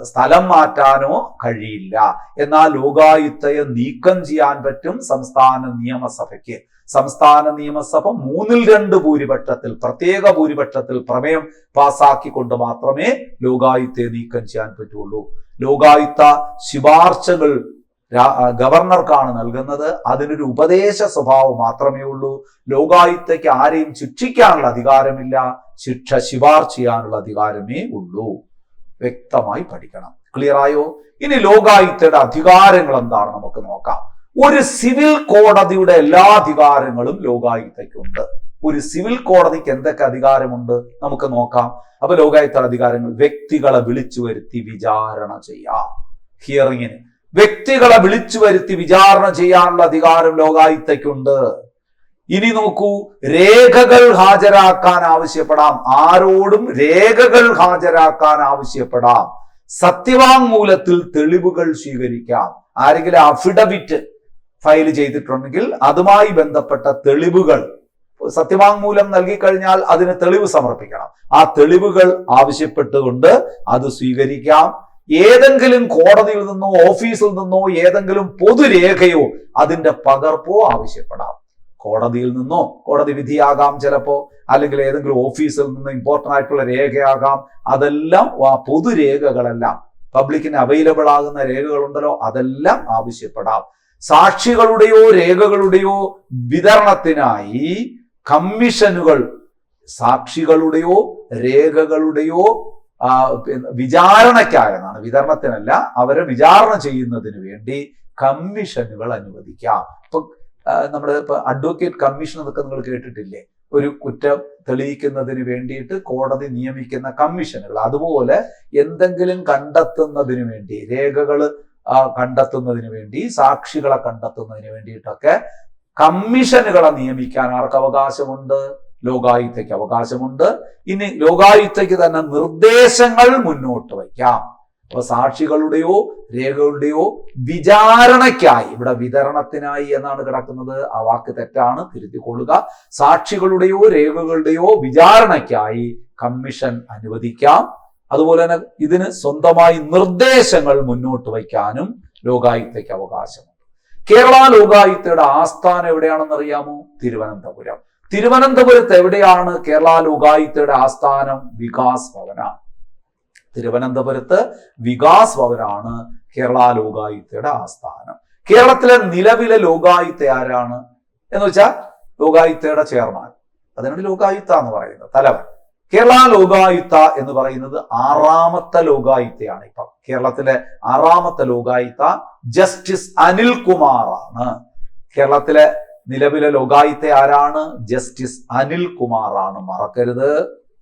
സ്ഥലം മാറ്റാനോ കഴിയില്ല. എന്നാൽ ലോകായുക്തയെ നീക്കം ചെയ്യാൻ പറ്റും സംസ്ഥാന നിയമസഭയ്ക്ക്. സംസ്ഥാന നിയമസഭ 2/3 ഭൂരിപക്ഷത്തിൽ, പ്രത്യേക ഭൂരിപക്ഷത്തിൽ പ്രമേയം പാസാക്കിക്കൊണ്ട് മാത്രമേ ലോകായുക്തയെ നീക്കം ചെയ്യാൻ പറ്റുള്ളൂ. ലോകായുക്ത ശുപാർശകൾ ഗവർണർക്കാണ് നൽകുന്നത്. അതിനൊരു ഉപദേശ സ്വഭാവം മാത്രമേ ഉള്ളൂ. ലോകായുക്തയ്ക്ക് ആരെയും ശിക്ഷിക്കാനുള്ള അധികാരമില്ല, ശിക്ഷ ശുപാർശ ചെയ്യാനുള്ള അധികാരമേ ഉള്ളൂ. വ്യക്തമായി പഠിക്കണം. ക്ലിയർ ആയോ? ഇനി ലോകായുക്തയുടെ അധികാരങ്ങൾ എന്താണ് നമുക്ക് നോക്കാം. ഒരു സിവിൽ കോടതിയുടെ എല്ലാ അധികാരങ്ങളും ലോകായുക്തയ്ക്കുണ്ട്. ഒരു സിവിൽ കോടതിക്ക് എന്തൊക്കെ അധികാരമുണ്ട് നമുക്ക് നോക്കാം. അപ്പൊ ലോകായുക്തയുടെ അധികാരങ്ങൾ: വ്യക്തികളെ വിളിച്ചു വരുത്തി വിചാരണ ചെയ്യാം. ഹിയറിങ്ങിന് വ്യക്തികളെ വിളിച്ചു വരുത്തി വിചാരണ ചെയ്യാനുള്ള അധികാരം ലോകായുക്തയ്ക്കുണ്ട്. ഇനി നോക്കൂ, രേഖകൾ ഹാജരാക്കാൻ ആവശ്യപ്പെടാം. ആരോടും രേഖകൾ ഹാജരാക്കാൻ ആവശ്യപ്പെടാം. സത്യവാങ്മൂലത്തിൽ തെളിവുകൾ സ്വീകരിക്കാം. ആരെങ്കിലും അഫിഡവിറ്റ് ഫയൽ ചെയ്തിട്ടുണ്ടെങ്കിൽ അതുമായി ബന്ധപ്പെട്ട തെളിവുകൾ, സത്യവാങ്മൂലം നൽകിക്കഴിഞ്ഞാൽ അതിന് തെളിവ് സമർപ്പിക്കണം. ആ തെളിവുകൾ ആവശ്യപ്പെട്ടുകൊണ്ട് അത് സ്വീകരിക്കാം. ഏതെങ്കിലും കോടതിയിൽ നിന്നോ ഓഫീസിൽ നിന്നോ ഏതെങ്കിലും പൊതുരേഖയോ അതിന്റെ പകർപ്പോ ആവശ്യപ്പെടാം. കോടതിയിൽ നിന്നോ, കോടതി വിധിയാകാം ചിലപ്പോ, അല്ലെങ്കിൽ ഏതെങ്കിലും ഓഫീസിൽ നിന്ന് ഇമ്പോർട്ടന്റ് ആയിട്ടുള്ള രേഖയാകാം. അതെല്ലാം ആ പൊതുരേഖകളെല്ലാം, പബ്ലിക്കിന് അവൈലബിൾ ആകുന്ന രേഖകളുണ്ടല്ലോ, അതെല്ലാം ആവശ്യപ്പെടാം. സാക്ഷികളുടെയോ രേഖകളുടെയോ വിതരണത്തിനായി കമ്മീഷനുകൾ, സാക്ഷികളുടെയോ രേഖകളുടെയോ വിചാരണയ്ക്കായെന്നാണ്, വിതരണത്തിനല്ല, അവരെ വിചാരണ ചെയ്യുന്നതിന് വേണ്ടി കമ്മീഷനുകൾ അനുവദിക്കാം. ഇപ്പൊ നമ്മുടെ ഇപ്പൊ അഡ്വക്കേറ്റ് കമ്മീഷൻ എന്നൊക്കെ നിങ്ങൾ കേട്ടിട്ടില്ലേ? ഒരു കുറ്റം തെളിയിക്കുന്നതിന് വേണ്ടിയിട്ട് കോടതി നിയമിക്കുന്ന കമ്മീഷനുകൾ. അതുപോലെ എന്തെങ്കിലും കണ്ടെത്തുന്നതിന് വേണ്ടി, രേഖകൾ കണ്ടെത്തുന്നതിന് വേണ്ടി, സാക്ഷികളെ കണ്ടെത്തുന്നതിന് വേണ്ടിയിട്ടൊക്കെ കമ്മീഷനുകളെ നിയമിക്കാൻ ആർക്ക് അവകാശമുണ്ട്? ലോകായുക്തയ്ക്ക് അവകാശമുണ്ട്. ഇനി ലോകായുക്തയ്ക്ക് തന്നെ നിർദ്ദേശങ്ങൾ മുന്നോട്ട് വയ്ക്കാം. അപ്പൊ സാക്ഷികളുടെയോ രേഖകളുടെയോ വിചാരണയ്ക്കായി, ഇവിടെ വിതരണത്തിനായി എന്നാണ് കിടക്കുന്നത്, ആ വാക്ക് തെറ്റാണ്, തിരുത്തിക്കൊള്ളുക. സാക്ഷികളുടെയോ രേഖകളുടെയോ വിചാരണയ്ക്കായി കമ്മീഷൻ അനുവദിക്കാം. അതുപോലെ തന്നെ ഇതിന് സ്വന്തമായി നിർദ്ദേശങ്ങൾ മുന്നോട്ട് വയ്ക്കാനും ലോകായുക്തയ്ക്ക് അവകാശമുണ്ട്. കേരള ലോകായുക്തയുടെ ആസ്ഥാനം എവിടെയാണെന്ന് അറിയാമോ? തിരുവനന്തപുരം. തിരുവനന്തപുരത്ത് എവിടെയാണ് കേരള ലോകായുക്തയുടെ ആസ്ഥാനം? വികാസ് ഭവനാണ്. തിരുവനന്തപുരത്ത് വികാസ് ഭവനാണ് കേരള ലോകായുക്തയുടെ ആസ്ഥാനം. കേരളത്തിലെ നിലവിലെ ലോകായുക്ത ആരാണ് എന്ന് വെച്ചാൽ ലോകായുക്തയുടെ ചെയർമാൻ, അതിനാണ് ലോകായുക്ത എന്ന് പറയുന്നത്, തലവൻ. കേരള ലോകായുക്ത എന്ന് പറയുന്നത് 6ാമത്തെ ലോകായുക്തയാണ്. ഇപ്പൊ കേരളത്തിലെ 6ാമത്തെ ലോകായുക്ത ജസ്റ്റിസ് അനിൽകുമാറാണ്. കേരളത്തിലെ നിലവിലെ ലോകായുക്ത ആരാണ്? ജസ്റ്റിസ് അനിൽകുമാറാണ്. മറക്കരുത്,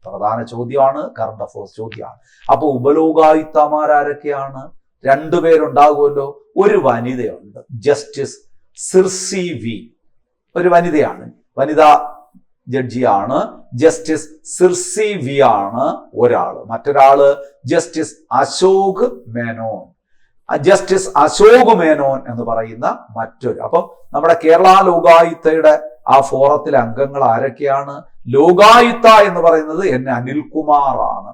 പ്രധാന ചോദ്യമാണ്, കറണ്ട് അഫയേഴ്സ് ചോദ്യമാണ്. അപ്പൊ ഉപലോകായുക്തമാരൊക്കെയാണ്? 2 പേരുണ്ടാകുമല്ലോ. ഒരു വനിതയുണ്ട്, ജസ്റ്റിസ് സിർസി വി, ഒരു വനിതയാണ്, വനിതാ ജഡ്ജിയാണ്. ജസ്റ്റിസ് സിർസി വി ആണ് ഒരാള്. മറ്റൊരാള് ജസ്റ്റിസ് അശോക് മേനോൻ. ജസ്റ്റിസ് അശോക് മേനോൻ എന്ന് പറയുന്ന മറ്റൊരു. അപ്പം നമ്മുടെ കേരള ലോകായുക്തയുടെ ആ ഫോറത്തിലെ അംഗങ്ങൾ ആരൊക്കെയാണ്? ലോകായുക്ത എന്ന് പറയുന്നത് അനിൽകുമാർ ആണ്,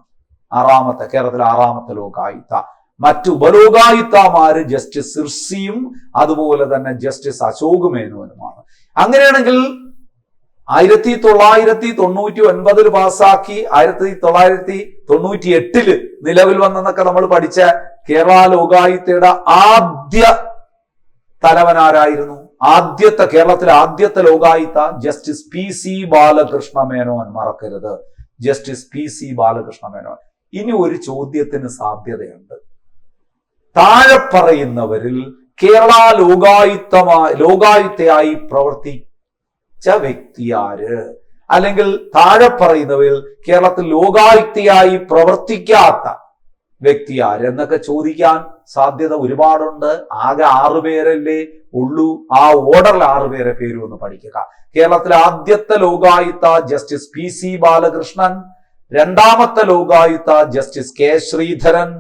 കേരളത്തിലെ 6ാമത്തെ ലോകായുക്ത. മറ്റു ഉപലോകായുക്തമാര് ജസ്റ്റിസ് സിർസിയും അതുപോലെ തന്നെ ജസ്റ്റിസ് അശോക് മേനോനുമാണ്. അങ്ങനെയാണെങ്കിൽ 1999 പാസ്സാക്കി 1998 നിലവിൽ വന്നെന്നൊക്കെ നമ്മൾ പഠിച്ച കേരള ലോകായുക്തയുടെ ആദ്യ തലവനാരായിരുന്നു? കേരളത്തിലെ ആദ്യത്തെ ലോകായുക്ത ജസ്റ്റിസ് PC ബാലകൃഷ്ണ മേനോൻ. മറക്കരുത്, ജസ്റ്റിസ് PC ബാലകൃഷ്ണ മേനോൻ. ഇനി ഒരു ചോദ്യത്തിന് സാധ്യതയുണ്ട്. താഴെ പറയുന്നവരിൽ കേരള ലോകായുക്തയായി പ്രവർത്തിച്ച വ്യക്തിയാര്? അല്ലെങ്കിൽ താഴെ പറയുന്നവരിൽ കേരളത്തിൽ ലോകായുക്തയായി പ്രവർത്തിക്കാത്ത വ്യക്തിയാര് എന്നൊക്കെ ചോദിക്കാൻ സാധ്യത ഒരുപാടുണ്ട്. ആകെ 6 പേരല്ലേ ഉള്ളൂ. ആ ഓർഡറിൽ 6 പേരെ പേര് ഒന്ന് പഠിക്കുക. കേരളത്തിലെ ആദ്യത്തെ ലോകായുക്ത ജസ്റ്റിസ് PC ബാലകൃഷ്ണൻ, 2ാമത്തെ ലോകായുക്ത ജസ്റ്റിസ് K ശ്രീധരൻ,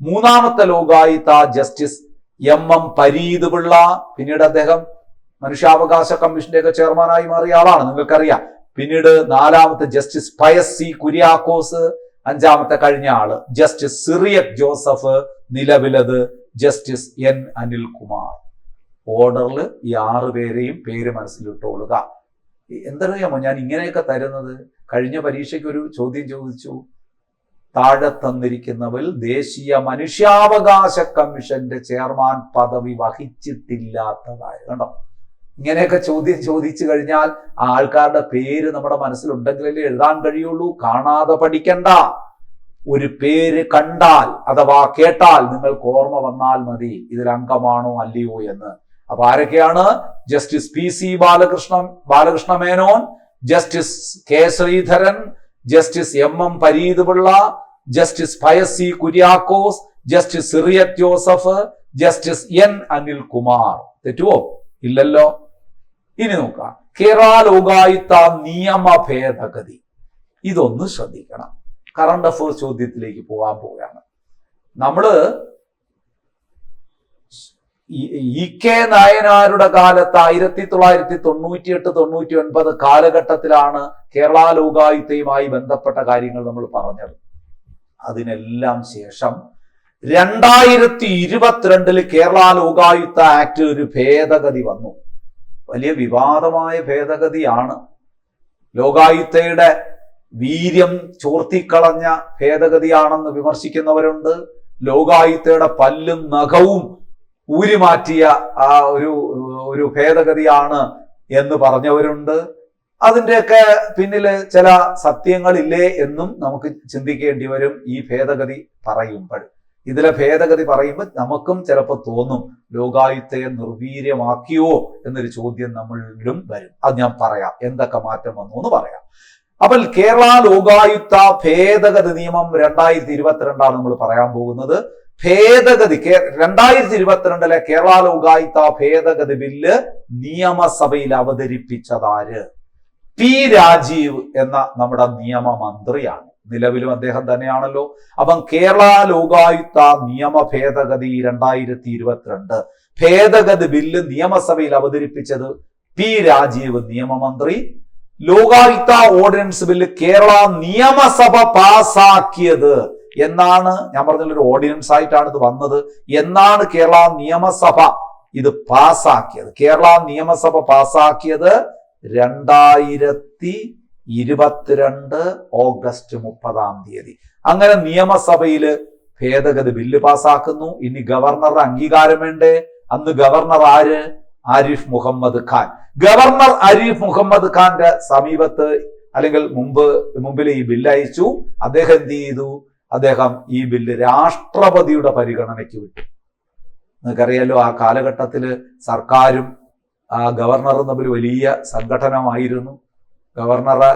3ാമത്തെ ലോകായുക്ത ജസ്റ്റിസ് MM പരീത് പിള്ള. പിന്നീട് അദ്ദേഹം മനുഷ്യാവകാശ കമ്മീഷന്റെ ഒക്കെ ചെയർമാനായി മാറിയ ആളാണ്, നിങ്ങൾക്കറിയാം. പിന്നീട് 4ാമത്തെ ജസ്റ്റിസ് പയസ് C കുര്യാക്കോസ്, 5ാമത്തെ കഴിഞ്ഞ ആള് ജസ്റ്റിസ് സിറിയക് ജോസഫ്, നിലവിലത് ജസ്റ്റിസ് N അനിൽകുമാർ. ഓർഡറിൽ ഈ 6 പേരെയും പേര് മനസ്സിലിട്ടോളുക. എന്തറിയാമോ ഞാൻ ഇങ്ങനെയൊക്കെ തരുന്നത്? കഴിഞ്ഞ പരീക്ഷയ്ക്ക് ഒരു ചോദ്യം ചോദിച്ചു, താഴെ തന്നിരിക്കുന്നവരിൽ ദേശീയ മനുഷ്യാവകാശ കമ്മീഷന്റെ ചെയർമാൻ പദവി വഹിച്ചിട്ടില്ലാത്തതായ. കണ്ടോ, ഇങ്ങനെയൊക്കെ ചോദ്യം ചോദിച്ചു കഴിഞ്ഞാൽ ആ ആൾക്കാരുടെ പേര് നമ്മുടെ മനസ്സിലുണ്ടെങ്കിലല്ലേ എഴുതാൻ കഴിയുള്ളൂ. കാണാതെ പഠിക്കണ്ട. ഒരു പേര് കണ്ടാൽ അഥവാ കേട്ടാൽ നിങ്ങൾക്ക് ഓർമ്മ വന്നാൽ മതി ഇതിൽ അംഗമാണോ അല്ലയോ എന്ന്. അപ്പൊ ആരൊക്കെയാണ്? Justice PC Balakrishna Menon, justice K Sreedharan, justice MM Pareeth Pillai, justice Pius C Kuriakose, justice Cyriac Joseph, justice N Anilkumar. തെറ്റുവോ? ഇല്ലല്ലോ. ഇനി നോക്കാം, കേരള ലോകായുക്ത നിയമ ഭേദഗതി. ഇതൊന്ന് ശ്രദ്ധിക്കണം. കറണ്ട് അഫയേഴ്സ് ചോദ്യത്തിലേക്ക് പോകാൻ പോവുകയാണ്. നമ്മള് EK നായനാരുടെ കാലത്ത് 1998-99 കാലഘട്ടത്തിലാണ് കേരള ലോകായുക്തയുമായി ബന്ധപ്പെട്ട കാര്യങ്ങൾ നമ്മൾ പറഞ്ഞത്. അതിനെല്ലാം ശേഷം 2022 കേരള ലോകായുക്ത ആക്ട് ഒരു ഭേദഗതി വന്നു. വലിയ വിവാദമായ ഭേദഗതിയാണ്. ലോകായുക്തയുടെ വീര്യം ചോർത്തിക്കളഞ്ഞ ഭേദഗതിയാണെന്ന് വിമർശിക്കുന്നവരുണ്ട്. ലോകായുക്തയുടെ പല്ലും നഖവും ഊരിമാറ്റിയ ആ ഒരു ഭേദഗതിയാണ് എന്ന് പറഞ്ഞവരുണ്ട്. അതിൻ്റെയൊക്കെ പിന്നില് ചില സത്യങ്ങളില്ലേ എന്നും നമുക്ക് ചിന്തിക്കേണ്ടി വരും. ഈ ഭേദഗതി പറയുമ്പോൾ, ഇതിലെ ഭേദഗതി പറയുമ്പോൾ നമുക്കും ചിലപ്പോൾ തോന്നും ലോകായുക്തയെ നിർവീര്യമാക്കിയോ എന്നൊരു ചോദ്യം നമ്മളിലും വരും. അത് ഞാൻ പറയാം, എന്തൊക്കെ മാറ്റം വന്നു എന്ന് പറയാം. അപ്പോൾ കേരള ലോകായുക്ത ഭേദഗതി നിയമം 2022 നമ്മൾ പറയാൻ പോകുന്നത്. ഭേദഗതി 2022 കേരള ലോകായുക്ത ഭേദഗതി ബില്ല് നിയമസഭയിൽ അവതരിപ്പിച്ചതാര്? P രാജീവ് എന്ന നമ്മുടെ നിയമമന്ത്രിയാണ്. നിലവിലും അദ്ദേഹം തന്നെയാണല്ലോ. അപ്പം കേരള ലോകായുക്ത നിയമ ഭേദഗതി 2022 ഭേദഗതി ബില്ല് നിയമസഭയിൽ അവതരിപ്പിച്ചത് P രാജീവ് നിയമമന്ത്രി. ലോകായുക്ത ഓർഡിനൻസ് ബില്ല് കേരള നിയമസഭ പാസാക്കിയത് എന്നാണ് ഞാൻ പറഞ്ഞ ഒരു ഓർഡിനൻസ് ആയിട്ടാണ് ഇത് വന്നത്. എന്നാണ് കേരള നിയമസഭ ഇത് പാസാക്കിയത്, കേരള നിയമസഭ പാസാക്കിയത് 2022 ഓഗസ്റ്റ് 30. അങ്ങനെ നിയമസഭയില് ഭേദഗതി ബില്ല് പാസാക്കുന്നു. ഇനി ഗവർണറുടെ അംഗീകാരം വേണ്ടേ? അന്ന് ഗവർണർ ആര്? ആരിഫ് മുഹമ്മദ് ഖാൻ. ഗവർണർ ആരിഫ് മുഹമ്മദ് ഖാന്റെ സമീപത്ത് അല്ലെങ്കിൽ മുമ്പിൽ ഈ ബില്ല് അയച്ചു. അദ്ദേഹം എന്ത് ചെയ്തു? അദ്ദേഹം ഈ ബില്ല് രാഷ്ട്രപതിയുടെ പരിഗണനയ്ക്ക് വിട്ടു. നിങ്ങൾക്കറിയാലോ, ആ കാലഘട്ടത്തില് സർക്കാരും ഗവർണറും തമ്മിൽ വലിയ സംഘടനമായിരുന്നു. ഗവർണറെ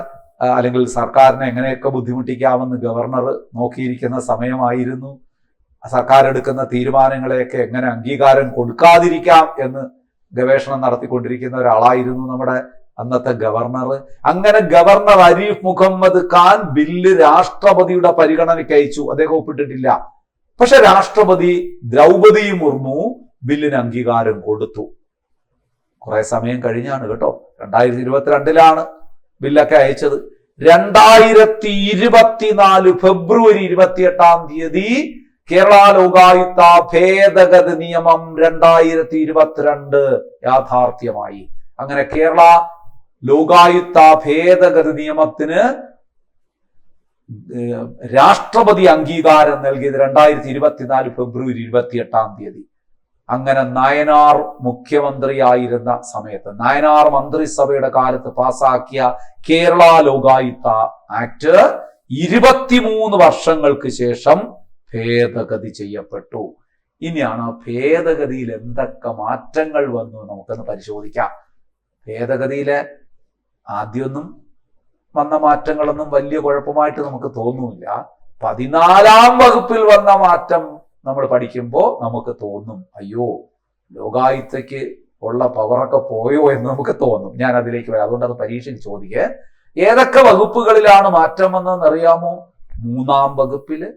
അല്ലെങ്കിൽ സർക്കാരിനെ എങ്ങനെയൊക്കെ ബുദ്ധിമുട്ടിക്കാമെന്ന് ഗവർണർ നോക്കിയിരിക്കുന്ന സമയമായിരുന്നു. സർക്കാർ എടുക്കുന്ന തീരുമാനങ്ങളെയൊക്കെ എങ്ങനെ അംഗീകാരം കൊടുക്കാതിരിക്കാം എന്ന് ഗവേഷണം നടത്തിക്കൊണ്ടിരിക്കുന്ന ഒരാളായിരുന്നു നമ്മുടെ അന്നത്തെ ഗവർണർ. അങ്ങനെ ഗവർണർ ആരിഫ് മുഹമ്മദ് ഖാൻ ബില്ല് രാഷ്ട്രപതിയുടെ പരിഗണനയ്ക്ക് അയച്ചു. അദ്ദേഹം ഒപ്പിട്ടിട്ടില്ല. പക്ഷെ രാഷ്ട്രപതി ദ്രൗപദി മുർമു ബില്ലിന് അംഗീകാരം കൊടുത്തു. കുറെ സമയം കഴിഞ്ഞാണ് കേട്ടോ, 2022 ബില്ലൊക്കെ അയച്ചത്. 2024 ഫെബ്രുവരി 28 കേരള ലോകായുക്ത ഭേദഗതി നിയമം 2022 യാഥാർത്ഥ്യമായി. അങ്ങനെ കേരള ലോകായുക്ത ഭേദഗതി നിയമത്തിന് രാഷ്ട്രപതി അംഗീകാരം നൽകിയത് 2024 ഫെബ്രുവരി 28. അങ്ങനെ നയനാർ മുഖ്യമന്ത്രിയായിരുന്ന സമയത്ത്, നയനാർ മന്ത്രിസഭയുടെ കാലത്ത് പാസാക്കിയ കേരള ലോകായുക്ത ആക്ട് 23 വർഷങ്ങൾക്ക് ശേഷം ഭേദഗതി ചെയ്യപ്പെട്ടു. ഇനിയാണ് ഭേദഗതിയിൽ എന്തൊക്കെ മാറ്റങ്ങൾ വന്നു നമുക്കൊന്ന് പരിശോധിക്കാം. ഭേദഗതിയിലെ ആദ്യമൊന്നും വന്ന മാറ്റങ്ങളൊന്നും വലിയ കുഴപ്പമായിട്ട് നമുക്ക് തോന്നുന്നില്ല. 14-ാം വകുപ്പിൽ വന്ന മാറ്റം നമ്മൾ പഠിക്കുമ്പോൾ നമുക്ക് തോന്നും, അയ്യോ ലോകായുക്തയ്ക്ക് ഉള്ള പവറൊക്കെ പോയോ എന്ന് നമുക്ക് തോന്നും. ഞാൻ അതിലേക്ക് വരാം, അതുകൊണ്ട് അത് പരീക്ഷയ്ക്ക് ചോദിക്കേ. ഏതൊക്കെ വകുപ്പുകളിലാണ് മാറ്റം വന്നതെന്ന് അറിയാമോ? 3-ാം വകുപ്പില്,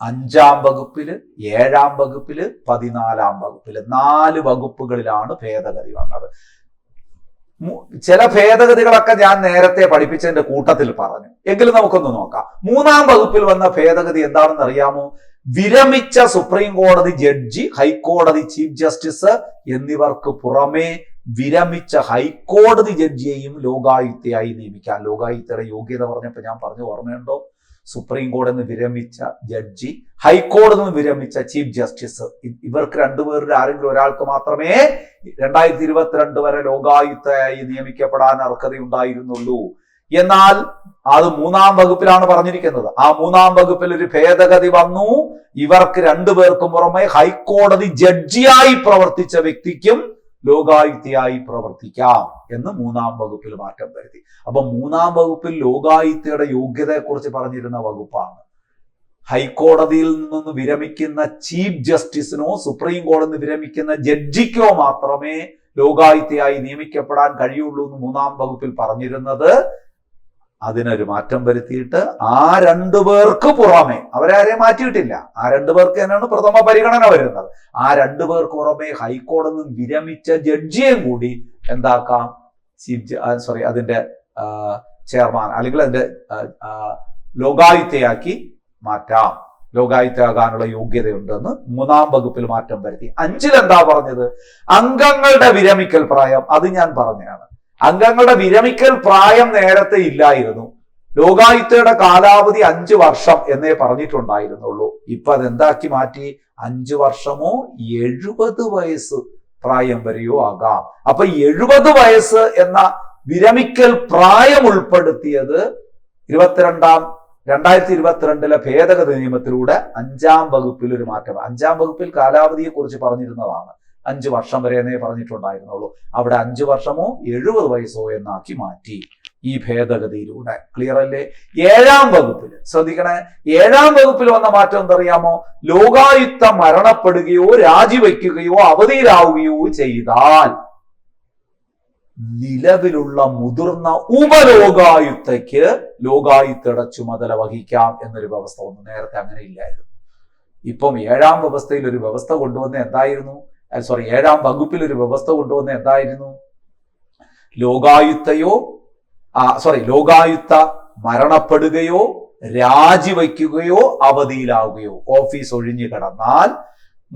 5-ാം വകുപ്പില്, 7-ാം വകുപ്പില്, 14-ാം വകുപ്പില്, 4 വകുപ്പുകളിലാണ് ഭേദഗതി വന്നത്. ചില ഭേദഗതികളൊക്കെ ഞാൻ നേരത്തെ പഠിപ്പിച്ചതിന്റെ കൂട്ടത്തിൽ പറഞ്ഞു. എങ്കിലും നമുക്കൊന്ന് നോക്കാം. 3-ാം വകുപ്പിൽ വന്ന ഭേദഗതി എന്താണെന്ന് അറിയാമോ? വിരമിച്ച സുപ്രീം കോടതി ജഡ്ജി, ഹൈക്കോടതി ചീഫ് ജസ്റ്റിസ് എന്നിവർക്ക് പുറമെ വിരമിച്ച ഹൈക്കോടതി ജഡ്ജിയെയും ലോകായുക്തയായി നിയമിക്കാം. ലോകായുക്തയുടെ യോഗ്യത പറഞ്ഞപ്പോൾ ഞാൻ പറഞ്ഞു, ഓർമ്മയുണ്ടോ? സുപ്രീം കോടതിയിൽ നിന്ന് വിരമിച്ച ജഡ്ജി, ഹൈക്കോടതിയിൽ നിന്ന് വിരമിച്ച ചീഫ് ജസ്റ്റിസ്, ഇവർക്ക് രണ്ടുപേരുടെ ആരെങ്കിലും ഒരാൾക്ക് മാത്രമേ 2022 വരെ ലോകായുക്തയായി നിയമിക്കപ്പെടാൻ അർഹതയുണ്ടായിരുന്നുള്ളൂ. എന്നാൽ അത് 3-ാം വകുപ്പിലാണ് പറഞ്ഞിരിക്കുന്നത്. ആ 3-ാം വകുപ്പിൽ ഒരു ഭേദഗതി വന്നു. ഇവർക്ക് രണ്ടുപേർക്കും പുറമെ ഹൈക്കോടതി ജഡ്ജിയായി പ്രവർത്തിച്ച വ്യക്തിക്കും ലോകായുക്തയായി പ്രവർത്തിക്കാം എന്ന് 3-ാം വകുപ്പിൽ മാറ്റം വരുത്തി. അപ്പൊ 3-ാം വകുപ്പിൽ ലോകായുക്തയുടെ യോഗ്യതയെക്കുറിച്ച് പറഞ്ഞിരുന്ന വകുപ്പാണ്. ഹൈക്കോടതിയിൽ നിന്ന് വിരമിക്കുന്ന ചീഫ് ജസ്റ്റിസിനോ സുപ്രീം കോടതിയിൽ നിന്ന് വിരമിക്കുന്ന ജഡ്ജിക്കോ മാത്രമേ ലോകായുക്തയായി നിയമിക്കപ്പെടാൻ കഴിയുള്ളൂ എന്ന് 3-ാം വകുപ്പിൽ പറഞ്ഞിരുന്നത്. അതിനൊരു മാറ്റം വരുത്തിയിട്ട് ആ 2 പേർക്ക് പുറമെ, അവരാരെയും മാറ്റിയിട്ടില്ല, ആ 2 പേർക്ക് തന്നെയാണ് പ്രഥമ പരിഗണന വരുന്നത്. ആ 2 പേർക്ക് പുറമെ ഹൈക്കോടതിയിൽ നിന്ന് വിരമിച്ച ജഡ്ജിയെയും കൂടി എന്താക്കാം? അതിന്റെ ചെയർമാൻ അല്ലെങ്കിൽ അതിന്റെ ലോകായുക്തയാക്കി മാറ്റാം. ലോകായുക്തയാകാനുള്ള യോഗ്യതയുണ്ടെന്ന് 3-ാം വകുപ്പിൽ മാറ്റം വരുത്തി. 5-ൽ എന്താ പറഞ്ഞത്? അംഗങ്ങളുടെ വിരമിക്കൽ പ്രായം, അത് ഞാൻ പറഞ്ഞതാണ്. അംഗങ്ങളുടെ വിരമിക്കൽ പ്രായം നേരത്തെ ഇല്ലായിരുന്നു. ലോകായുക്തയുടെ കാലാവധി 5 വർഷം എന്നേ പറഞ്ഞിട്ടുണ്ടായിരുന്നുള്ളൂ. ഇപ്പൊ അതെന്താക്കി മാറ്റി? 5 വർഷമോ 70 വയസ്സ് പ്രായം വരെയോ ആകാം. അപ്പൊ 70 വയസ്സ് എന്ന വിരമിക്കൽ പ്രായം ഉൾപ്പെടുത്തിയത് 2022 ഭേദഗതി നിയമത്തിലൂടെ 5-ാം വകുപ്പിൽ ഒരു മാറ്റം. 5-ാം വകുപ്പിൽ കാലാവധിയെ കുറിച്ച് പറഞ്ഞിരുന്നതാണ്. 5 വർഷം വരെ എന്നേ പറഞ്ഞിട്ടുണ്ടായിരുന്നുള്ളൂ. അവിടെ 5 വർഷമോ 70 വയസ്സോ എന്നാക്കി മാറ്റി ഈ ഭേദഗതിയിലൂടെ. ക്ലിയർ അല്ലേ? 7-ാം വകുപ്പിൽ ശ്രദ്ധിക്കണേ. 7-ാം വകുപ്പിൽ വന്ന മാറ്റം എന്തറിയാമോ? ലോകായുക്ത മരണപ്പെടുകയോ രാജിവെക്കുകയോ അവധിയിലാവുകയോ ചെയ്താൽ നിലവിലുള്ള മുതിർന്ന ഉപലോകായുക്തയ്ക്ക് ലോകായുക്തയുടെ ചുമതല വഹിക്കാം എന്നൊരു വ്യവസ്ഥ വന്നു. നേരത്തെ അങ്ങനെ ഇല്ലായിരുന്നു. ഇപ്പം 7-ാം വ്യവസ്ഥയിൽ ഒരു വ്യവസ്ഥ കൊണ്ടുവന്ന എന്തായിരുന്നു? 7-ാം വകുപ്പിൽ ഒരു വ്യവസ്ഥ കൊണ്ടുവന്ന എന്തായിരുന്നു? ലോകായുക്ത മരണപ്പെടുകയോ രാജിവെക്കുകയോ അവധിയിലാവുകയോ ഓഫീസ് ഒഴിഞ്ഞു കിടന്നാൽ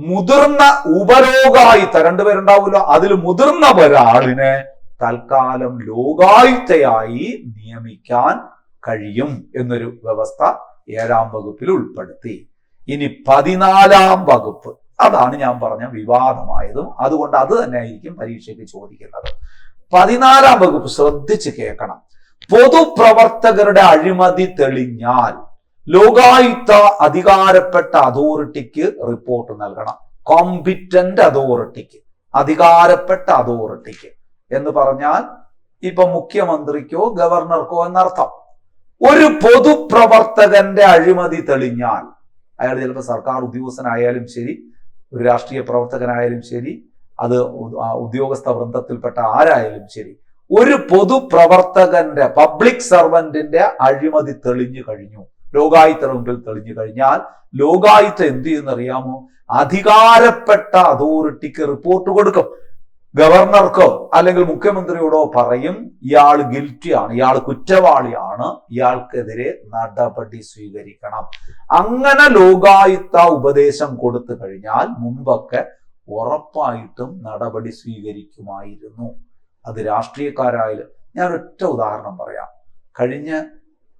മുതിർന്ന ഉപലോകായുക്ത, രണ്ടുപേരുണ്ടാവുമല്ലോ, അതിൽ മുതിർന്ന ഒരാളിനെ തൽക്കാലം ലോകായുക്തയായി നിയമിക്കാൻ കഴിയും എന്നൊരു വ്യവസ്ഥ 7-ാം വകുപ്പിൽ ഉൾപ്പെടുത്തി. ഇനി 14-ാം വകുപ്പ്, അതാണ് ഞാൻ പറഞ്ഞ വിവാദമായതും, അതുകൊണ്ട് അത് തന്നെ ആയിരിക്കും പരീക്ഷയ്ക്ക് ചോദിക്കുന്നത്. 14-ാം വകുപ്പ് ശ്രദ്ധിച്ച് കേൾക്കണം. പൊതുപ്രവർത്തകരുടെ അഴിമതി തെളിഞ്ഞാൽ ലോകായുക്ത അധികാരപ്പെട്ട അതോറിറ്റിക്ക് റിപ്പോർട്ട് നൽകണം. കോമ്പിറ്റന്റ് അതോറിറ്റിക്ക്, അധികാരപ്പെട്ട അതോറിറ്റിക്ക് എന്ന് പറഞ്ഞാൽ ഇപ്പൊ മുഖ്യമന്ത്രിക്കോ ഗവർണർക്കോ എന്നർത്ഥം. ഒരു പൊതുപ്രവർത്തകന്റെ അഴിമതി തെളിഞ്ഞാൽ, അയാൾ ചിലപ്പോൾ സർക്കാർ ഉദ്യോഗസ്ഥനായാലും ശരി, ഒരു രാഷ്ട്രീയ പ്രവർത്തകനായാലും ശരി, അത് ഉദ്യോഗസ്ഥ വൃന്ദത്തിൽപ്പെട്ട ആരായാലും ശരി, ഒരു പൊതുപ്രവർത്തകന്റെ, പബ്ലിക് സർവന്റിന്റെ അഴിമതി തെളിഞ്ഞു കഴിഞ്ഞു, ലോകായുക്തയുടെ മുമ്പിൽ തെളിഞ്ഞു കഴിഞ്ഞാൽ ലോകായുക്ത എന്ത് ചെയ്യുന്നറിയാമോ? അധികാരപ്പെട്ട അതോറിറ്റിക്ക് റിപ്പോർട്ട് കൊടുക്കും. ഗവർണർക്കോ അല്ലെങ്കിൽ മുഖ്യമന്ത്രിയോടോ പറയും, ഇയാൾ ഗിൽറ്റിയാണ്, ഇയാൾ കുറ്റവാളിയാണ്, ഇയാൾക്കെതിരെ നടപടി സ്വീകരിക്കണം. അങ്ങനെ ലോകായുക്ത ഉപദേശം കൊടുത്തു കഴിഞ്ഞാൽ മുമ്പൊക്കെ ഉറപ്പായിട്ടും നടപടി സ്വീകരിക്കുമായിരുന്നു. അത് രാഷ്ട്രീയക്കാരായാലും. ഞാൻ ഒറ്റ ഉദാഹരണം പറയാം. കഴിഞ്ഞ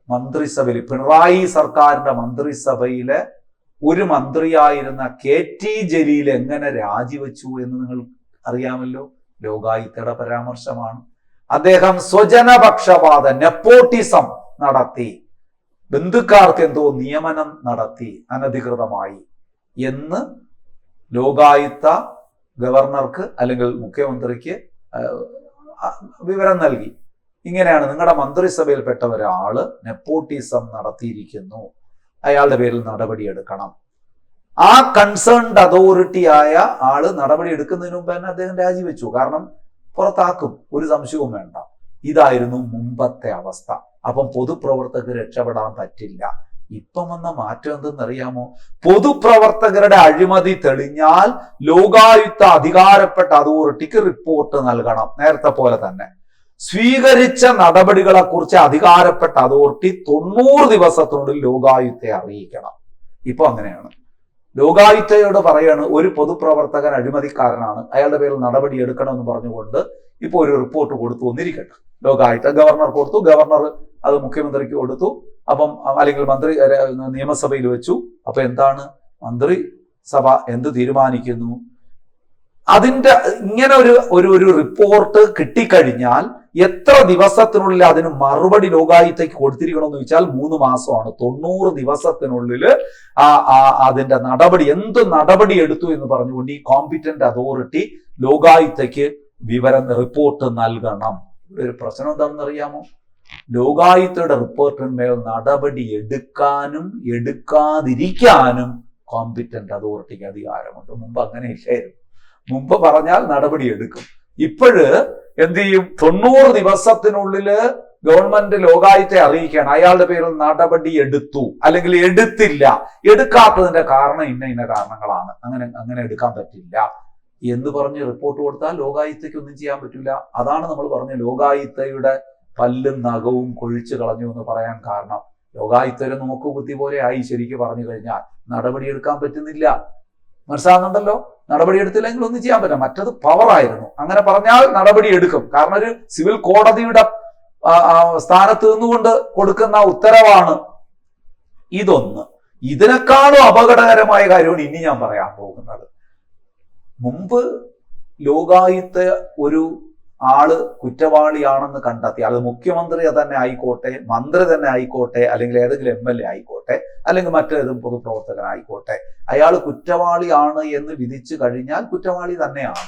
മന്ത്രിസഭയിൽ, പിണറായി സർക്കാരിന്റെ മന്ത്രിസഭയിലെ ഒരു മന്ത്രിയായിരുന്ന KT ജലീൽ എങ്ങനെ രാജിവെച്ചു എന്ന് നിങ്ങൾ അറിയാമല്ലോ. ലോകായുക്തയുടെ പരാമർശമാണ്. അദ്ദേഹം സ്വജനപക്ഷപാത, നെപ്പോട്ടിസം നടത്തി, ബന്ധുക്കാർക്ക് എന്തോ നിയമനം നടത്തി അനധികൃതമായി എന്ന് ലോകായുക്ത ഗവർണർക്ക് അല്ലെങ്കിൽ മുഖ്യമന്ത്രിക്ക് വിവരം നൽകി. ഇങ്ങനെയാണ്, നിങ്ങളുടെ മന്ത്രിസഭയിൽപ്പെട്ട ഒരാള് നെപ്പോട്ടിസം നടത്തിയിരിക്കുന്നു, അയാളുടെ പേരിൽ നടപടിയെടുക്കണം. ആ കൺസേൺഡ് അതോറിറ്റിയായ ആള് നടപടി എടുക്കുന്നതിന് മുമ്പ് തന്നെ അദ്ദേഹം രാജിവെച്ചു. കാരണം പുറത്താക്കും, ഒരു സംശയവും വേണ്ട. ഇതായിരുന്നു മുമ്പത്തെ അവസ്ഥ. അപ്പം പൊതുപ്രവർത്തകർ രക്ഷപ്പെടാൻ പറ്റില്ല. ഇപ്പം വന്ന മാറ്റം എന്തെന്നറിയാമോ? പൊതുപ്രവർത്തകരുടെ അഴിമതി തെളിഞ്ഞാൽ ലോകായുക്ത അധികാരപ്പെട്ട അതോറിറ്റിക്ക് റിപ്പോർട്ട് നൽകണം. നേരത്തെ പോലെ തന്നെ സ്വീകരിച്ച നടപടികളെ കുറിച്ച് അധികാരപ്പെട്ട അതോറിറ്റി 90 ദിവസത്തിനുള്ളിൽ ലോകായുക്തയെ അറിയിക്കണം. ഇപ്പൊ അങ്ങനെയാണ്. ലോകായുക്തയോട് പറയാണ്, ഒരു പൊതുപ്രവർത്തകൻ അഴിമതിക്കാരനാണ്, അയാളുടെ പേരിൽ നടപടി എടുക്കണമെന്ന് പറഞ്ഞുകൊണ്ട് ഇപ്പൊ ഒരു റിപ്പോർട്ട് കൊടുത്തു എന്നിരിക്കട്ടെ. ലോകായുക്ത ഗവർണർ കൊടുത്തു, ഗവർണർ അത് മുഖ്യമന്ത്രിക്ക് കൊടുത്തു, അപ്പം അല്ലെങ്കിൽ മന്ത്രി നിയമസഭയിൽ വെച്ചു. അപ്പൊ എന്താണ്, മന്ത്രിസഭ എന്ത് തീരുമാനിക്കുന്നു? അതിന്റെ ഇങ്ങനെ ഒരു റിപ്പോർട്ട് കിട്ടിക്കഴിഞ്ഞാൽ എത്ര ദിവസത്തിനുള്ളിൽ അതിന് മറുപടി ലോകായുക്തയ്ക്ക് കൊടുത്തിരിക്കണമെന്ന് വെച്ചാൽ 3 മാസമാണ്. 90 ദിവസത്തിനുള്ളിൽ അതിന്റെ നടപടി, എന്ത് നടപടി എടുത്തു എന്ന് പറഞ്ഞുകൊണ്ട് ഈ കോമ്പിറ്റന്റ് അതോറിറ്റി ലോകായുക്തയ്ക്ക് റിപ്പോർട്ട് നൽകണം. ഇവിടെ ഒരു പ്രശ്നം എന്താണെന്ന് അറിയാമോ? ലോകായുക്തയുടെ റിപ്പോർട്ടിന്മേൽ നടപടി എടുക്കാനും എടുക്കാതിരിക്കാനും കോമ്പിറ്റന്റ് അതോറിറ്റിക്ക് അധികാരമുണ്ട്. മുമ്പ് അങ്ങനെ ഇല്ലായിരുന്നു. മുമ്പ് പറഞ്ഞാൽ നടപടി എടുക്കും. ഇപ്പോഴ് എന്ത് ചെയ്യും? 90 ദിവസത്തിനുള്ളിൽ ഗവൺമെന്റ് ലോകായുക്തയെ അറിയിക്കുകയാണ്, അയാളുടെ പേരിൽ നടപടി എടുത്തു അല്ലെങ്കിൽ എടുത്തില്ല, എടുക്കാത്തതിന്റെ കാരണം ഇന്ന കാരണങ്ങളാണ്, അങ്ങനെ എടുക്കാൻ പറ്റില്ല എന്ന് പറഞ്ഞ് റിപ്പോർട്ട് കൊടുത്താൽ ലോകായുക്തയ്ക്ക് ഒന്നും ചെയ്യാൻ പറ്റില്ല. അതാണ് നമ്മൾ പറഞ്ഞ ലോകായുക്തയുടെ പല്ലും നഖവും കൊഴിച്ചു കളഞ്ഞു എന്ന് പറയാൻ കാരണം. ലോകായുക്തരെ നോക്കുകുത്തി പോലെ ആയി. ശരിക്കും പറഞ്ഞു കഴിഞ്ഞാൽ നടപടിയെടുക്കാൻ പറ്റുന്നില്ല. മനസ്സിലാകുന്നുണ്ടല്ലോ? നടപടിയെടുത്തില്ലെങ്കിൽ ഒന്നും ചെയ്യാൻ പറ്റില്ല. മറ്റത് പവറായിരുന്നു. അങ്ങനെ പറഞ്ഞാൽ നടപടി എടുക്കും. കാരണം ഒരു സിവിൽ കോടതിയുടെ സ്ഥാനത്ത് നിന്നുകൊണ്ട് കൊടുക്കുന്ന ഉത്തരവാണ് ഇതൊന്ന്. ഇതിനേക്കാളും അപകടകരമായ കാര്യമാണ് ഇനി ഞാൻ പറയാൻ പോകുന്നത്. മുമ്പ് ലോകായുക്ത ഒരു ആള് കുറ്റവാളിയാണെന്ന് കണ്ടെത്തി, അത് മുഖ്യമന്ത്രി തന്നെ ആയിക്കോട്ടെ, മന്ത്രി തന്നെ ആയിക്കോട്ടെ, അല്ലെങ്കിൽ ഏതെങ്കിലും MLA ആയിക്കോട്ടെ, അല്ലെങ്കിൽ മറ്റേതും പൊതുപ്രവർത്തകനായിക്കോട്ടെ, അയാൾ കുറ്റവാളിയാണ് എന്ന് വിധിച്ചു കഴിഞ്ഞാൽ കുറ്റവാളി തന്നെയാണ്.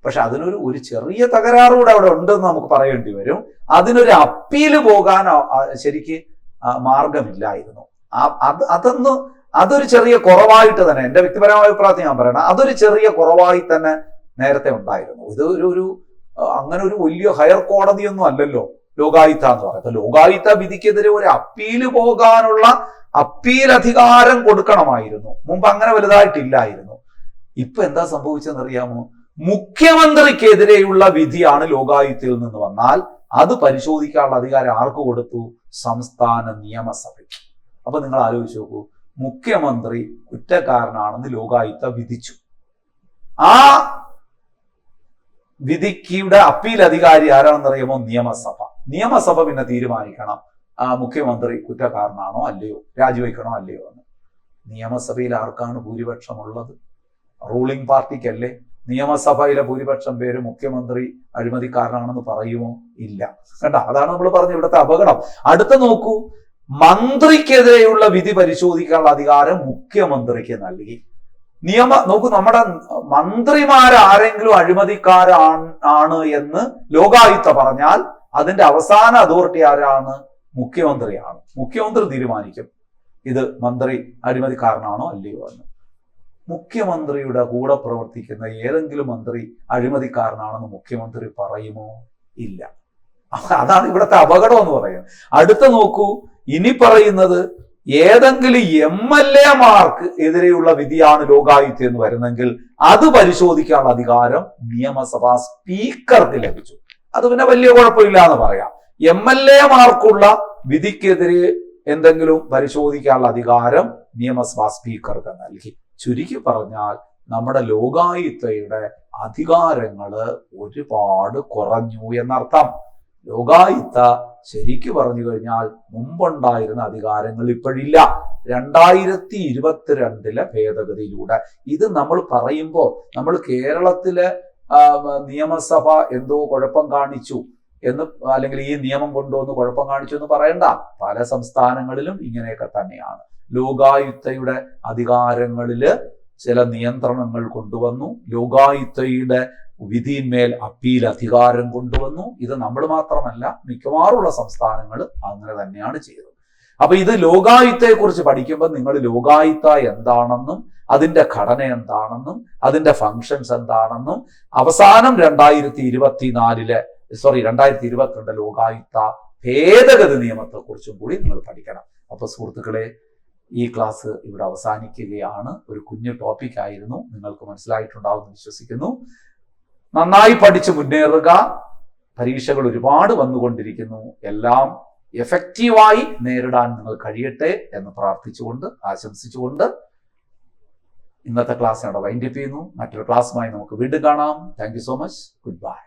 പക്ഷെ അതിനൊരു ചെറിയ തകരാറുകൂടെ അവിടെ ഉണ്ടെന്ന് നമുക്ക് പറയേണ്ടി വരും. അതിനൊരു അപ്പീല് പോകാൻ ശരിക്ക് മാർഗമില്ലായിരുന്നു. അതൊരു ചെറിയ കുറവായിട്ട് തന്നെ, എന്റെ വ്യക്തിപരമായ അഭിപ്രായത്തിൽ ഞാൻ പറയണം, അതൊരു ചെറിയ കുറവായി തന്നെ നേരത്തെ ഉണ്ടായിരുന്നു. ഇത് അങ്ങനെ ഒരു വലിയ ഹയർ കോടതിയൊന്നും അല്ലല്ലോ ലോകായുക്ത എന്ന് പറയുന്നത്. ലോകായുക്ത വിധിക്കെതിരെ ഒരു അപ്പീല് പോകാനുള്ള അപ്പീൽ അധികാരം കൊടുക്കണമായിരുന്നു. മുമ്പ് അങ്ങനെ വലുതായിട്ടില്ലായിരുന്നു. ഇപ്പൊ എന്താ സംഭവിച്ചെന്നറിയാമോ? മുഖ്യമന്ത്രിക്കെതിരെയുള്ള വിധിയാണ് ലോകായുക്തയിൽ നിന്ന് വന്നാൽ അത് പരിശോധിക്കാനുള്ള അധികാരം ആർക്ക് കൊടുത്തു? സംസ്ഥാന നിയമസഭയ്ക്ക്. അപ്പൊ നിങ്ങൾ ആലോചിച്ച് നോക്കൂ, മുഖ്യമന്ത്രി കുറ്റക്കാരനാണെന്ന് ലോകായുക്ത വിധിച്ചു. ആ വിധിയുടെ അപ്പീൽ അധികാരി ആരാണെന്നറിയുമോ? നിയമസഭ. നിയമസഭ പിന്നെ തീരുമാനിക്കണം മുഖ്യമന്ത്രി കുറ്റക്കാരനാണോ അല്ലയോ, രാജിവെക്കണോ അല്ലയോ എന്ന്. നിയമസഭയിൽ ആർക്കാണ് ഭൂരിപക്ഷമുള്ളത്? റൂളിംഗ് പാർട്ടിക്കല്ലേ. നിയമസഭയിലെ ഭൂരിപക്ഷം പേര് മുഖ്യമന്ത്രി അഴിമതിക്കാരനാണെന്ന് പറയുമോ? ഇല്ല. കണ്ട, അതാണ് നമ്മൾ പറഞ്ഞ ഇവിടുത്തെ അപകടം. അടുത്ത നോക്കൂ, മന്ത്രിക്കെതിരെയുള്ള വിധി പരിശോധിക്കാനുള്ള അധികാരം മുഖ്യമന്ത്രിക്ക് നൽകി. നോക്കൂ, നമ്മുടെ മന്ത്രിമാരാരെങ്കിലും അഴിമതിക്കാരാണ് എന്ന് ലോകായുക്ത പറഞ്ഞാൽ അതിന്റെ അവസാന അതോറിറ്റി ആരാണ്? മുഖ്യമന്ത്രിയാണ്. മുഖ്യമന്ത്രി തീരുമാനിക്കും ഇത് മന്ത്രി അഴിമതിക്കാരനാണോ അല്ലയോ എന്ന്. മുഖ്യമന്ത്രിയുടെ കൂടെ പ്രവർത്തിക്കുന്ന ഏതെങ്കിലും മന്ത്രി അഴിമതിക്കാരനാണെന്ന് മുഖ്യമന്ത്രി പറയുമോ? ഇല്ല. അതാണ് ഇവിടുത്തെ അപകടം എന്ന് പറയുന്നത്. അടുത്ത നോക്കൂ, ഇനി പറയുന്നത് ഏതെങ്കിലും MLA-മാർക്ക് എതിരെയുള്ള വിധിയാണ് ലോകായുക്ത എന്ന് വരുന്നെങ്കിൽ അത് പരിശോധിക്കാനുള്ള അധികാരം നിയമസഭാ സ്പീക്കർക്ക് ലഭിച്ചു. അത് പിന്നെ വലിയ കുഴപ്പമില്ല എന്ന് പറയാം. MLA-മാർക്കുള്ള വിധിക്കെതിരെ എന്തെങ്കിലും പരിശോധിക്കാനുള്ള അധികാരം നിയമസഭാ സ്പീക്കർക്ക് നൽകി. ചുരുക്കി പറഞ്ഞാൽ നമ്മുടെ ലോകായുക്തയുടെ അധികാരങ്ങള് ഒരുപാട് കുറഞ്ഞു എന്നർത്ഥം. ലോകായുക്ത ശരിക്കു പറഞ്ഞു കഴിഞ്ഞാൽ മുമ്പുണ്ടായിരുന്ന അധികാരങ്ങൾ ഇപ്പോഴില്ല. 2022 ഭേദഗതിയിലൂടെ ഇത് നമ്മൾ പറയുമ്പോൾ നമ്മൾ കേരളത്തിലെ നിയമസഭ എന്തോ കുഴപ്പം കാണിച്ചു എന്ന്, അല്ലെങ്കിൽ ഈ നിയമം കൊണ്ടുവന്ന് കുഴപ്പം കാണിച്ചു എന്ന് പറയണ്ട. പല സംസ്ഥാനങ്ങളിലും ഇങ്ങനെയൊക്കെ തന്നെയാണ്. ലോകായുക്തയുടെ അധികാരങ്ങളില് ചില നിയന്ത്രണങ്ങൾ കൊണ്ടുവന്നു. ലോകായുക്തയുടെ വിധിയിന്മേൽ അപ്പീൽ അധികാരം കൊണ്ടുവന്നു. ഇത് നമ്മൾ മാത്രമല്ല, മിക്കവാറുള്ള സംസ്ഥാനങ്ങൾ അങ്ങനെ തന്നെയാണ് ചെയ്തത്. അപ്പൊ ഇത് ലോകായുക്തയെ കുറിച്ച് പഠിക്കുമ്പോൾ നിങ്ങൾ ലോകായുക്ത എന്താണെന്നും അതിന്റെ ഘടന എന്താണെന്നും അതിന്റെ ഫങ്ഷൻസ് എന്താണെന്നും അവസാനം 2022 ലോകായുക്ത ഭേദഗതി നിയമത്തെ കുറിച്ചും കൂടി നിങ്ങൾ പഠിക്കണം. അപ്പൊ സുഹൃത്തുക്കളെ, ഈ ക്ലാസ് ഇവിടെ അവസാനിക്കുകയാണ്. ഒരു കുഞ്ഞു ടോപ്പിക് ആയിരുന്നു, നിങ്ങൾക്ക് മനസ്സിലായിട്ടുണ്ടാവുമെന്ന് വിശ്വസിക്കുന്നു. നന്നായി പഠിച്ച് മുന്നേറുക. പരീക്ഷകൾ ഒരുപാട് വന്നുകൊണ്ടിരിക്കുന്നു. എല്ലാം എഫക്റ്റീവായി നേരിടാൻ നിങ്ങൾ കഴിയട്ടെ എന്ന് പ്രാർത്ഥിച്ചുകൊണ്ട് ആശംസിച്ചുകൊണ്ട് ഇന്നത്തെ ക്ലാസ് അവിടെ വൈൻഡപ്പ് ചെയ്യുന്നു. മറ്റൊരു ക്ലാസ്സുമായി നമുക്ക് വീണ്ടും കാണാം. Thank you so much. Good bye.